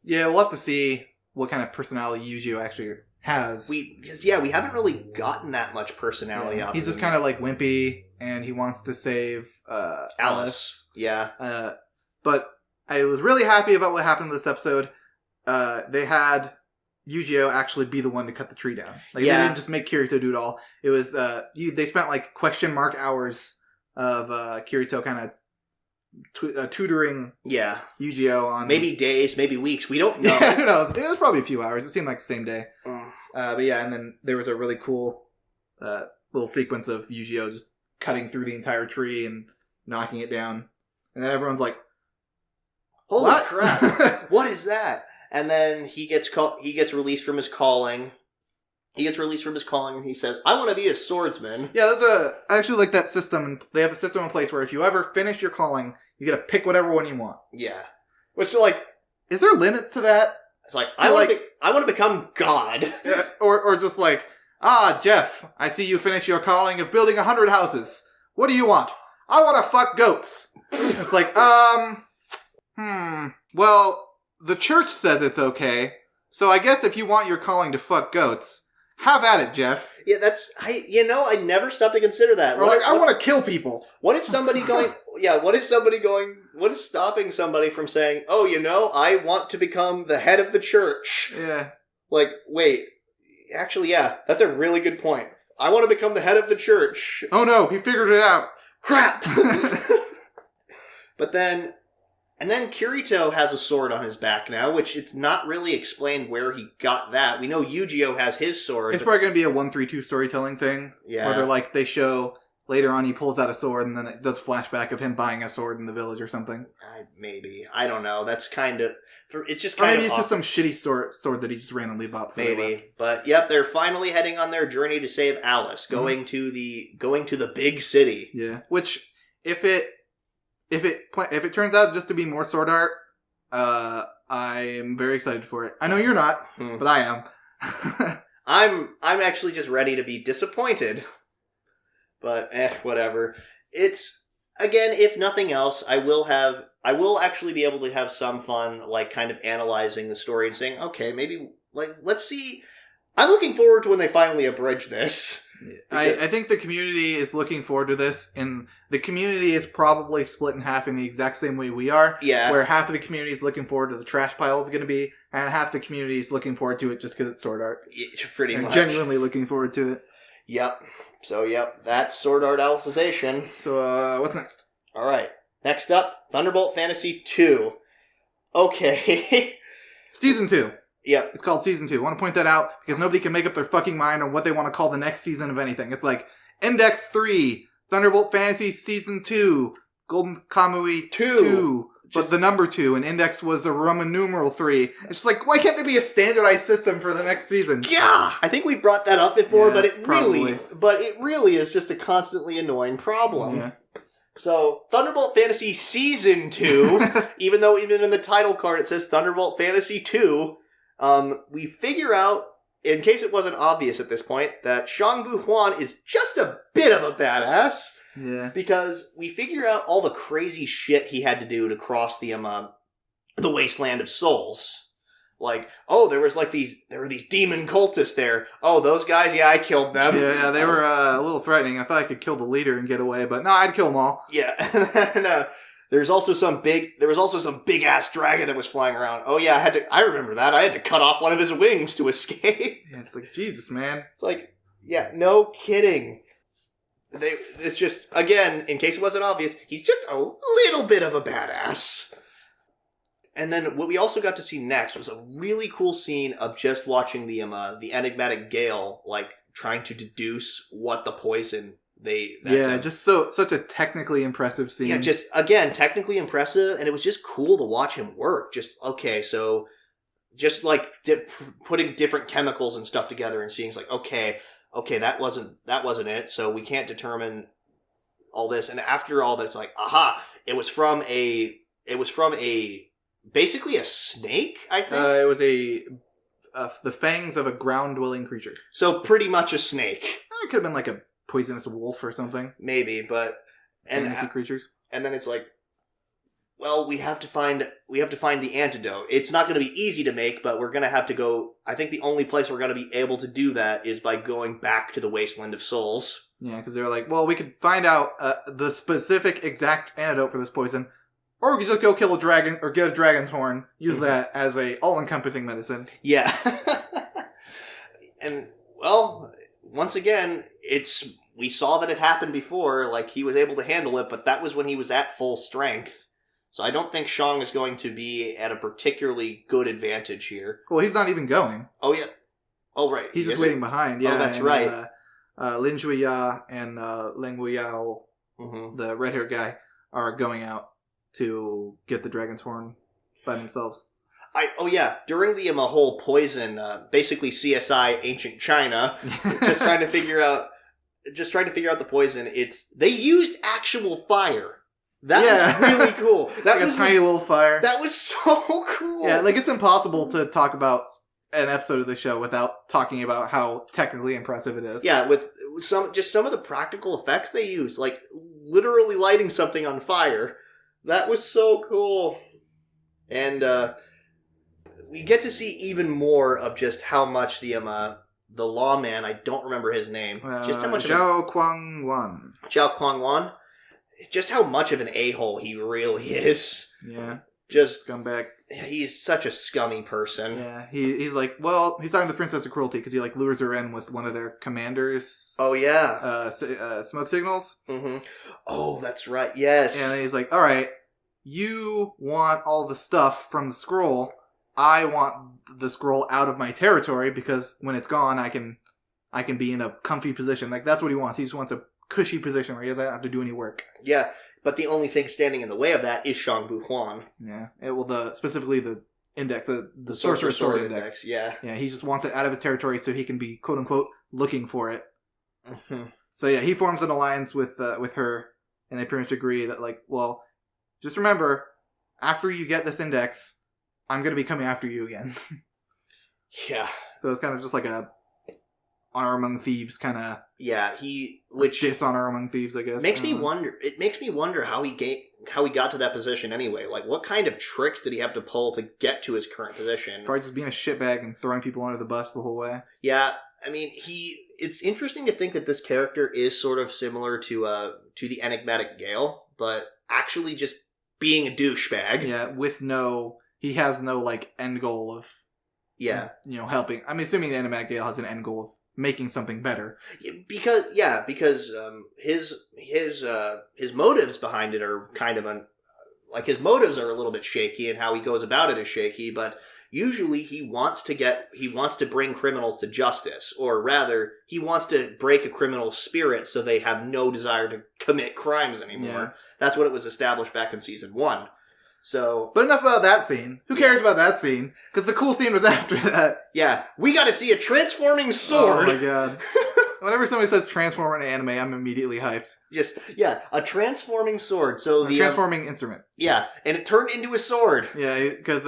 Yeah, we'll have to see what kind of personality Yu-Gi-Oh actually has. We haven't really gotten that much personality out of him. He's just kind of like wimpy, and he wants to save Alice. Yeah. But I was really happy about what happened in this episode. They had Yu-Gi-Oh actually be the one to cut the tree down. Like, they didn't just make Kirito do it all. It was, they spent like question mark hours of Kirito kind of tutoring Yu-Gi-Oh on... Maybe days, maybe weeks. We don't know. Yeah, who knows? It was probably a few hours. It seemed like the same day. But yeah, and then there was a really cool little sequence of Yu-Gi-Oh just cutting through the entire tree and knocking it down. And then everyone's like, holy crap, what is that? And then he gets released from his calling. He gets released from his calling and he says, I want to be a swordsman. Yeah, I actually like that system. They have a system in place where if you ever finish your calling, you get to pick whatever one you want. Yeah. Which, like, is there limits to that? It's like, I want to become God. Yeah, or just like, Jeff, I see you finish your calling of building 100 houses. What do you want? I want to fuck goats. It's like, well, the church says it's okay, so I guess if you want your calling to fuck goats, have at it, Jeff. Yeah, I never stopped to consider that. Or like, I want to kill people. What is somebody going, what is stopping somebody from saying, I want to become the head of the church? Yeah. Like, wait, Actually, yeah, that's a really good point. I want to become the head of the church. Oh no, he figured it out. Crap! But then... And then Kirito has a sword on his back now, which it's not really explained where he got that. We know Yu-Gi-Oh! Has his sword. It's probably going to be a 1-3-2 storytelling thing. Yeah. Where they're like, they show later on he pulls out a sword and then it does flashback of him buying a sword in the village or something. Maybe. I don't know. That's kind of... It's just or kind of... maybe it's just some shitty sword that he just randomly bought. Maybe. But yep, they're finally heading on their journey to save Alice, going to the big city. Yeah. Which, if it turns out just to be more sword art, I am very excited for it. I know you're not, but I am. I'm actually just ready to be disappointed. But whatever. It's again, if nothing else, I will actually be able to have some fun, like kind of analyzing the story and saying, okay, maybe like let's see. I'm looking forward to when they finally abridge this. I think the community is looking forward to this, and the community is probably split in half in the exact same way we are. Yeah. Where half of the community is looking forward to the trash pile is going to be, and half the community is looking forward to it just because it's sword art. Yeah, pretty much. Genuinely looking forward to it. Yep. So, yep, that's Sword Art Alicization. So, what's next? Alright. Next up, Thunderbolt Fantasy 2. Okay. Season 2. Yep. It's called Season 2. I want to point that out because nobody can make up their fucking mind on what they want to call the next season of anything. It's like Index 3, Thunderbolt Fantasy Season 2, Golden Kamuy 2. But the number 2, and Index was a Roman numeral 3. It's just like, why can't there be a standardized system for the next season? Yeah! I think we brought that up before, Yeah, but it really is just a constantly annoying problem. Yeah. So, Thunderbolt Fantasy Season 2, even though even in the title card it says Thunderbolt Fantasy 2, we figure out, in case it wasn't obvious at this point, that Shangbu Huan is just a bit of a badass. Yeah. Because we figure out all the crazy shit he had to do to cross the Wasteland of Souls. Like, oh, there were these demon cultists there. Oh, those guys, yeah, I killed them. Yeah, they were a little threatening. I thought I could kill the leader and get away, but no, I'd kill them all. Yeah. And, there was also some big ass dragon that was flying around. Oh yeah, I remember that. I had to cut off one of his wings to escape. Yeah, it's like, Jesus, man. It's like, yeah, no kidding. It's just, again, in case it wasn't obvious, he's just a little bit of a badass. And then what we also got to see next was a really cool scene of just watching the enigmatic Gale, like, trying to deduce what the poison just such a technically impressive scene. Yeah, just, again, technically impressive, and it was just cool to watch him work. Just, okay, so, just, like, putting different chemicals and stuff together and seeing, it's like, okay, that wasn't it, so we can't determine all this. And after all that, it's like, aha, it was from basically a snake, I think? It was the fangs of a ground-dwelling creature. So pretty much a snake. It could have been like a poisonous wolf or something. Maybe, but... Fantasy creatures. And then it's like, well, we have to find the antidote. It's not going to be easy to make, but we're going to have to go... I think the only place we're going to be able to do that is by going back to the Wasteland of Souls. Yeah, because they were like, well, we could find out the specific exact antidote for this poison, or we could just go kill a dragon, or get a dragon's horn, use that as a all-encompassing medicine. Yeah. And, well, once again, we saw that it happened before, like, he was able to handle it, but that was when he was at full strength. So I don't think Shang is going to be at a particularly good advantage here. Well, he's not even going. Oh, yeah. Oh, right. He's just waiting behind. Yeah, oh, that's right. Lin Juya and Leng Wuyao, the red-haired guy, are going out to get the dragon's horn by themselves. During the whole poison, basically CSI Ancient China, just trying to figure out the poison. They used actual fire. That was really cool. That like was a tiny little fire. That was so cool. Yeah, like it's impossible to talk about an episode of the show without talking about how technically impressive it is. Yeah, with some of the practical effects they use, like literally lighting something on fire. That was so cool. And we get to see even more of just how much the lawman, I don't remember his name, just how much Zhao Kuang-wan. Zhao Kuang-wan? Just how much of an a-hole he really is. Yeah. Just scumbag. He's such a scummy person. Yeah, he's like, well, he's talking to the Princess of Cruelty because he like lures her in with one of their commanders. Oh yeah, smoke signals. Mm-hmm. Oh, that's right. Yes. And he's like, all right, you want all the stuff from the scroll. I want the scroll out of my territory because when it's gone, I can be in a comfy position. Like that's what he wants. He just wants a cushy position where he doesn't have to do any work. Yeah. But the only thing standing in the way of that is Shangbu Huan. Yeah. Specifically the index, the Sorcerer's Sword Index. Yeah. Yeah, he just wants it out of his territory so he can be, quote unquote, looking for it. Mm-hmm. So yeah, he forms an alliance with her, and they pretty much agree that, like, well, just remember, after you get this index, I'm going to be coming after you again. Yeah. So it's kind of just like a honor among thieves kind of... Yeah, dishonor among thieves, I guess. Makes me wonder. It makes me wonder how he got to that position anyway. Like, what kind of tricks did he have to pull to get to his current position? Probably just being a shitbag and throwing people under the bus the whole way. Yeah, I mean, it's interesting to think that this character is sort of similar to the enigmatic Gale, but actually just being a douchebag. Yeah, he has no, like, end goal of... Yeah. Helping. I'm assuming the enigmatic Gale has an end goal of making something better. Because his motives behind it are kind of his motives are a little bit shaky, and how he goes about it is shaky, but usually he wants to bring criminals to justice, or rather he wants to break a criminal's spirit so they have no desire to commit crimes anymore. Yeah. That's what it was established back in season 1. So, but enough about that scene. Who cares about that scene? Because the cool scene was after that. Yeah, we got to see a transforming sword. Oh my god! Whenever somebody says transform in anime, I'm immediately hyped. A transforming sword. So a transforming instrument. Yeah, and it turned into a sword. Yeah, because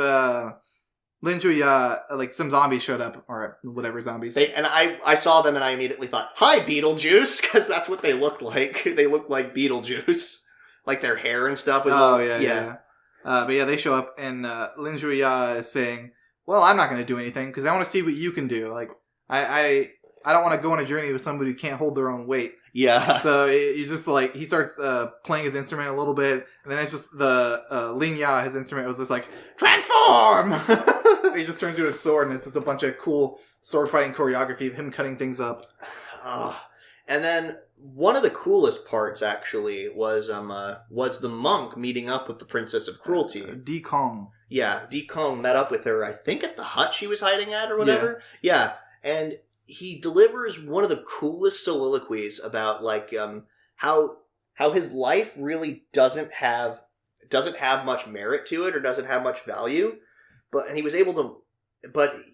Lin Juya, like some zombies showed up, or whatever zombies. I saw them and I immediately thought, "Hi, Beetlejuice," because that's what they looked like. They looked like Beetlejuice, like their hair and stuff. Was yeah. But yeah, they show up, and Lin Juya is saying, well, I'm not going to do anything, because I want to see what you can do. Like, I don't want to go on a journey with somebody who can't hold their own weight. Yeah. So he just, like, he starts playing his instrument a little bit, and then it's just the Ling Ya, his instrument, was just like, transform! He just turns into a sword, and it's just a bunch of cool sword fighting choreography of him cutting things up. And then one of the coolest parts, actually, was the monk meeting up with the Princess of Cruelty. Di Kong. Yeah, Di Kong met up with her, I think, at the hut she was hiding at or whatever. Yeah, and he delivers one of the coolest soliloquies about, like, how his life really doesn't have much merit to it or doesn't have much value, but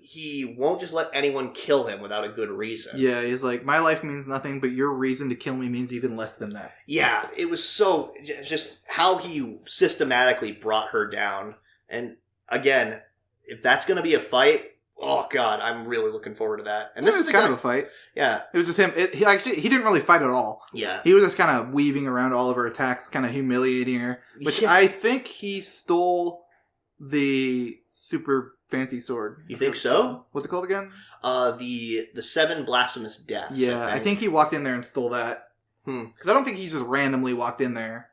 he won't just let anyone kill him without a good reason. Yeah, he's like, my life means nothing, but your reason to kill me means even less than that. Yeah, it was so... just how he systematically brought her down. And, again, if that's going to be a fight, oh god, I'm really looking forward to that. And this is kind of a fight. Yeah. It was just him. He didn't really fight at all. Yeah. He was just kind of weaving around all of her attacks, kind of humiliating her. Which I think he stole the super... fancy sword. You think so? What's it called again? The 7 Blasphemous Deaths. Yeah, I think he walked in there and stole that. Because I don't think he just randomly walked in there.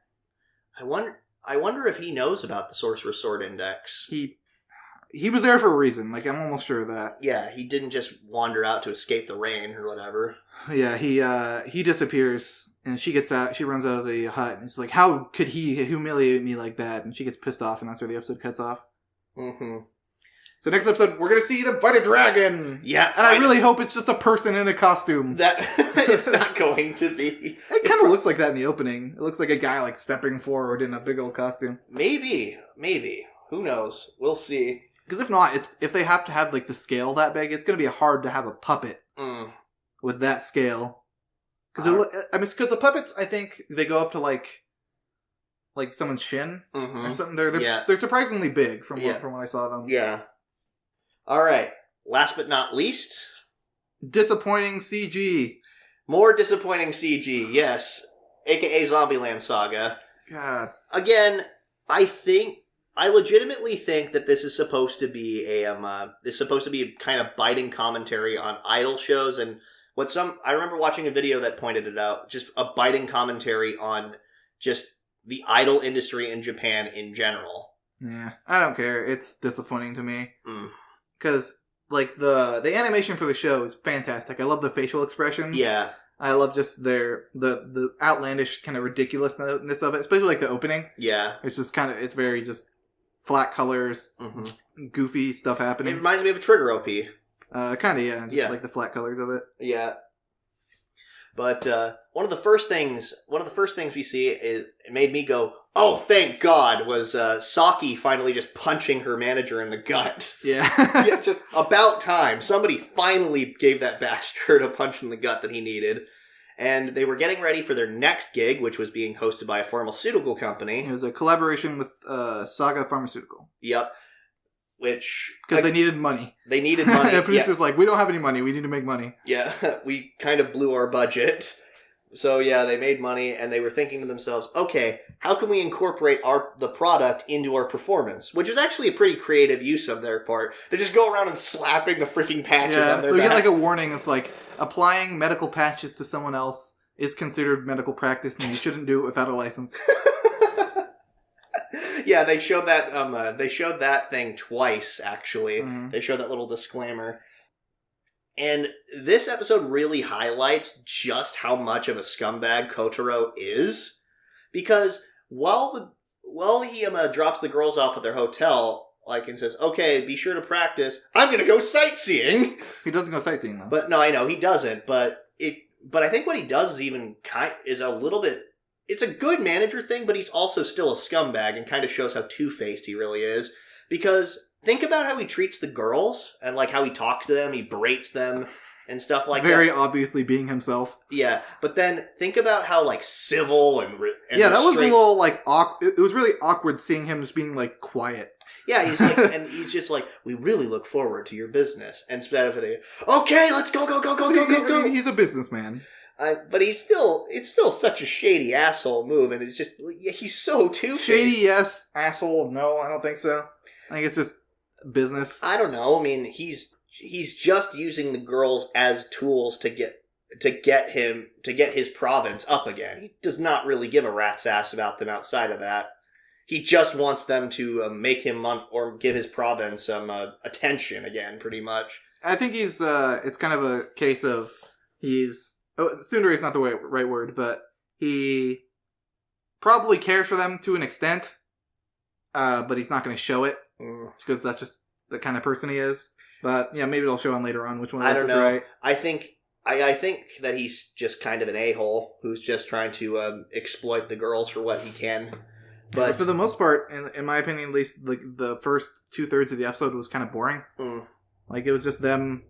I wonder if he knows about the Sorcerer's Sword Index. He was there for a reason. Like, I'm almost sure of that. Yeah, he didn't just wander out to escape the rain or whatever. Yeah, he disappears, and she gets out. She runs out of the hut, and she's like, "How could he humiliate me like that?" And she gets pissed off, and that's where the episode cuts off. Mm-hmm. So next episode, we're going to see them fight a dragon. Yeah. And I really hope it's just a person in a costume. That it's not going to be. It kind of looks like that in the opening. It looks like a guy like stepping forward in a big old costume. Maybe. Who knows? We'll see. Because if not, if they have to have like the scale that big, it's going to be hard to have a puppet with that scale. Because the puppets, I think they go up to like someone's shin or something. They're surprisingly big from when I saw them. Yeah. All right. Last but not least, disappointing CG. More disappointing CG. Yes, AKA Zombieland Saga. God. Again, I legitimately think that this is supposed to be a kind of biting commentary on idol shows, and I remember watching a video that pointed it out, just a biting commentary on just the idol industry in Japan in general. Yeah, I don't care. It's disappointing to me. Because, like, the animation for the show is fantastic. I love the facial expressions. Yeah. I love just the outlandish kind of ridiculousness of it, especially like the opening. Yeah. It's just kind of, it's very just flat colors, goofy stuff happening. It reminds me of a Trigger OP. Kind of, yeah. Just like the flat colors of it. Yeah. But one of the first things we see is, it made me go, oh, thank God, was Saki finally just punching her manager in the gut. Yeah. Yeah, just about time. Somebody finally gave that bastard a punch in the gut that he needed. And they were getting ready for their next gig, which was being hosted by a pharmaceutical company. It was a collaboration with Saga Pharmaceutical. Yep. Which... Because they needed money. They needed money. The producer's like, we don't have any money. We need to make money. Yeah, we kind of blew our budget. So yeah, they made money, and they were thinking to themselves, okay, how can we incorporate the product into our performance? Which is actually a pretty creative use of their part. They just go around and slapping the freaking patches on their back. We get like a warning. It's like, applying medical patches to someone else is considered medical practice, and you shouldn't do it without a license. Yeah, they showed that. They showed that thing twice. Actually, They showed that little disclaimer. And this episode really highlights just how much of a scumbag Kotaro is, because while he drops the girls off at their hotel, like, and says, "Okay, be sure to practice. I'm gonna go sightseeing." He doesn't go sightseeing though. But no, I know he doesn't. But I think what he does is a little bit. It's a good manager thing, but he's also still a scumbag, and kind of shows how two-faced he really is. Because think about how he treats the girls, and like how he talks to them, he berates them, and stuff like Very that. obviously being himself. Yeah, but then think about how like civil and yeah, that was a little like awkward. It was really awkward seeing him just being like quiet. Yeah, he's like, and he's just like, we really look forward to your business, and instead of okay, let's go. He's a businessman. But it's still such a shady asshole move, and it's just, he's so two-faced. Shady, yes. Asshole, no, I don't think so. I think it's just business. I don't know. I mean, he's just using the girls as tools to get his province up again. He does not really give a rat's ass about them outside of that. He just wants them to make him or give his province some attention again, pretty much. I think he's. It's kind of a case of tsundere is not the right word, but he probably cares for them to an extent, but he's not going to show it because that's just the kind of person he is. But yeah, maybe it'll show on later on which one of this is right. I think that he's just kind of an a-hole who's just trying to exploit the girls for what he can. But for the most part, in my opinion at least, the first 2/3 of the episode was kind of boring. Like, it was just them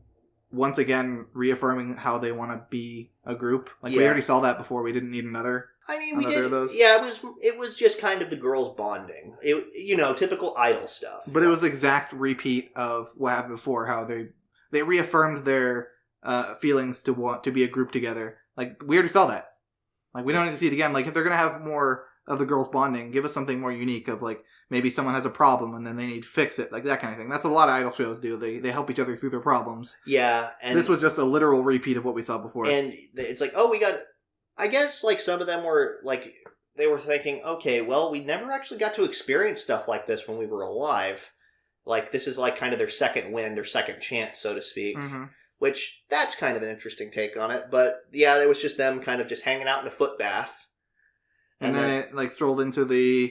once again reaffirming how they want to be a group. Like, we already saw that before. We didn't need another. I mean, we did. Yeah, it was just kind of the girls bonding. Typical idol stuff. But it was exact repeat of what happened before. How they reaffirmed their feelings to want to be a group together. Like, we already saw that. Like, we don't need to see it again. Like, if they're gonna have more of the girls bonding, give us something more unique. Of like, maybe someone has a problem and then they need to fix it, like that kind of thing. That's what a lot of idol shows do. They help each other through their problems. Yeah, and this was just a literal repeat of what we saw before. And it's like, oh, we got. I guess like some of them were like, they were thinking, okay, well, we never actually got to experience stuff like this when we were alive. Like, this is like kind of their second wind or second chance, so to speak. Which, that's kind of an interesting take on it. But yeah, it was just them kind of just hanging out in a foot bath. And then it like strolled into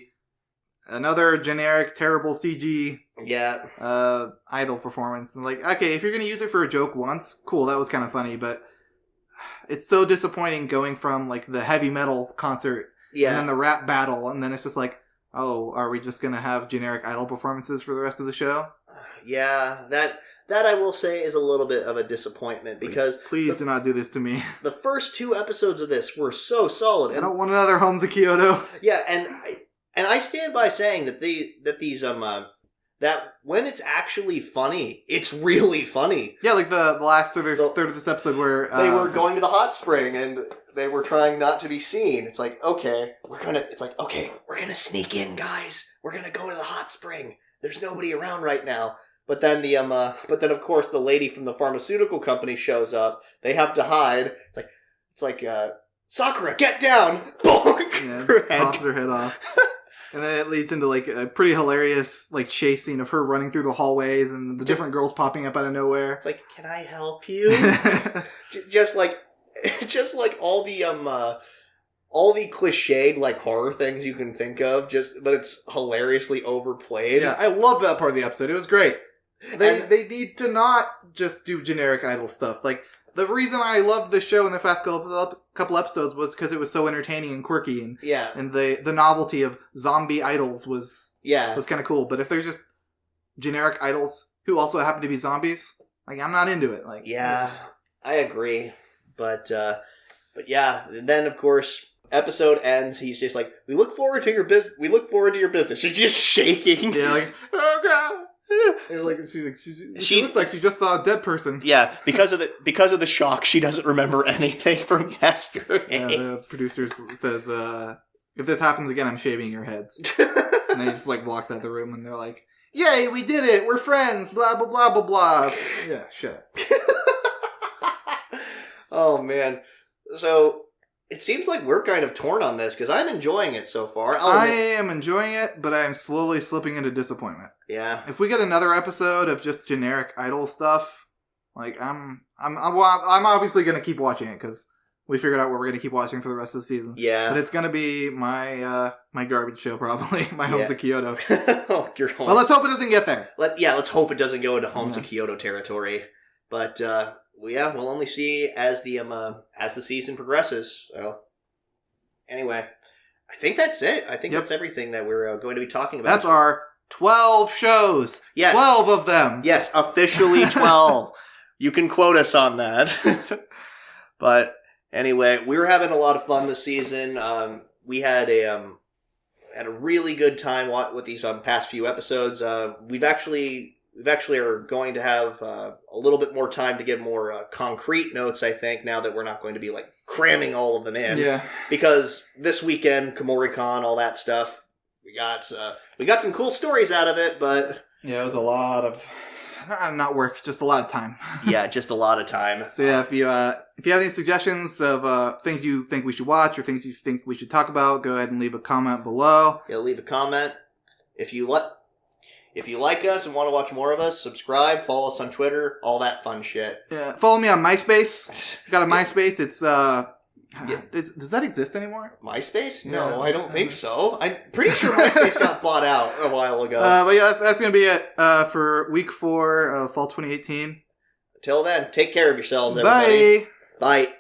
another generic, terrible CG idol performance. And like, okay, if you're going to use it for a joke once, cool, that was kind of funny, but it's so disappointing going from like the heavy metal concert and then the rap battle, and then it's just like, oh, are we just going to have generic idol performances for the rest of the show? Yeah, that I will say is a little bit of a disappointment, because please do not do this to me. The first 2 episodes of this were so solid. I don't want another Homes of Kyoto. Yeah, and I stand by saying that that when it's actually funny, it's really funny. Yeah, like the last third of this episode where they were going to the hot spring and they were trying not to be seen. It's like, okay, we're gonna sneak in, guys. We're gonna go to the hot spring. There's nobody around right now. But then of course the lady from the pharmaceutical company shows up. They have to hide. It's like Sakura, get down! Bonk! Yeah, pops her head off. And then it leads into like a pretty hilarious like chase scene of her running through the hallways and the different girls popping up out of nowhere. It's like, can I help you? just like all the cliched like horror things you can think of, but it's hilariously overplayed. Yeah, I love that part of the episode. It was great. They need to not just do generic idol stuff. Like, the reason I loved this show in the past couple episodes was because it was so entertaining and quirky, and the novelty of zombie idols was kind of cool. But if they're just generic idols who also happen to be zombies, like, I'm not into it. Like, I agree. But yeah, and then of course episode ends. He's just like, we look forward to your business. She's just shaking. Yeah, like, oh god. And like she looks like she just saw a dead person. Yeah, because of the shock, she doesn't remember anything from yesterday. Yeah, the producer says, "If this happens again, I'm shaving your heads." And then he just like walks out the room, and they're like, "Yay, we did it! We're friends!" Blah blah blah blah blah. Yeah, shut up. Oh man, so. It seems like we're kind of torn on this, because I'm enjoying it so far. I am enjoying it, but I am slowly slipping into disappointment. Yeah. If we get another episode of just generic idol stuff, like, I'm obviously going to keep watching it, because we figured out what we're going to keep watching for the rest of the season. Yeah. But it's going to be my garbage show, probably. My Homes of Kyoto. Your home. Well, let's hope it doesn't get there. Let's hope it doesn't go into Homes of Kyoto territory. But, we'll only see as the season progresses. So, anyway, I think that's it. I think that's everything that we're going to be talking about. That's our 12 shows. Yes. 12 of them. Yes, officially 12. You can quote us on that. But anyway, we were having a lot of fun this season. We had a really good time with these past few episodes. We've actually are going to have a little bit more time to give more concrete notes, I think, now that we're not going to be, like, cramming all of them in. Yeah. Because this weekend, Kumoricon, all that stuff, we got some cool stories out of it, but... Yeah, it was a lot of... Not work, just a lot of time. Yeah, just a lot of time. So yeah, if you have any suggestions of things you think we should watch or things you think we should talk about, go ahead and leave a comment below. Yeah, leave a comment. If you like us and want to watch more of us, subscribe, follow us on Twitter, all that fun shit. Yeah, follow me on MySpace. Got a MySpace. It's does that exist anymore? MySpace? Yeah. No, I don't think so. I'm pretty sure MySpace got bought out a while ago. But yeah, that's gonna be it for week 4 of fall 2018. Until then, take care of yourselves, everybody. Bye. Bye.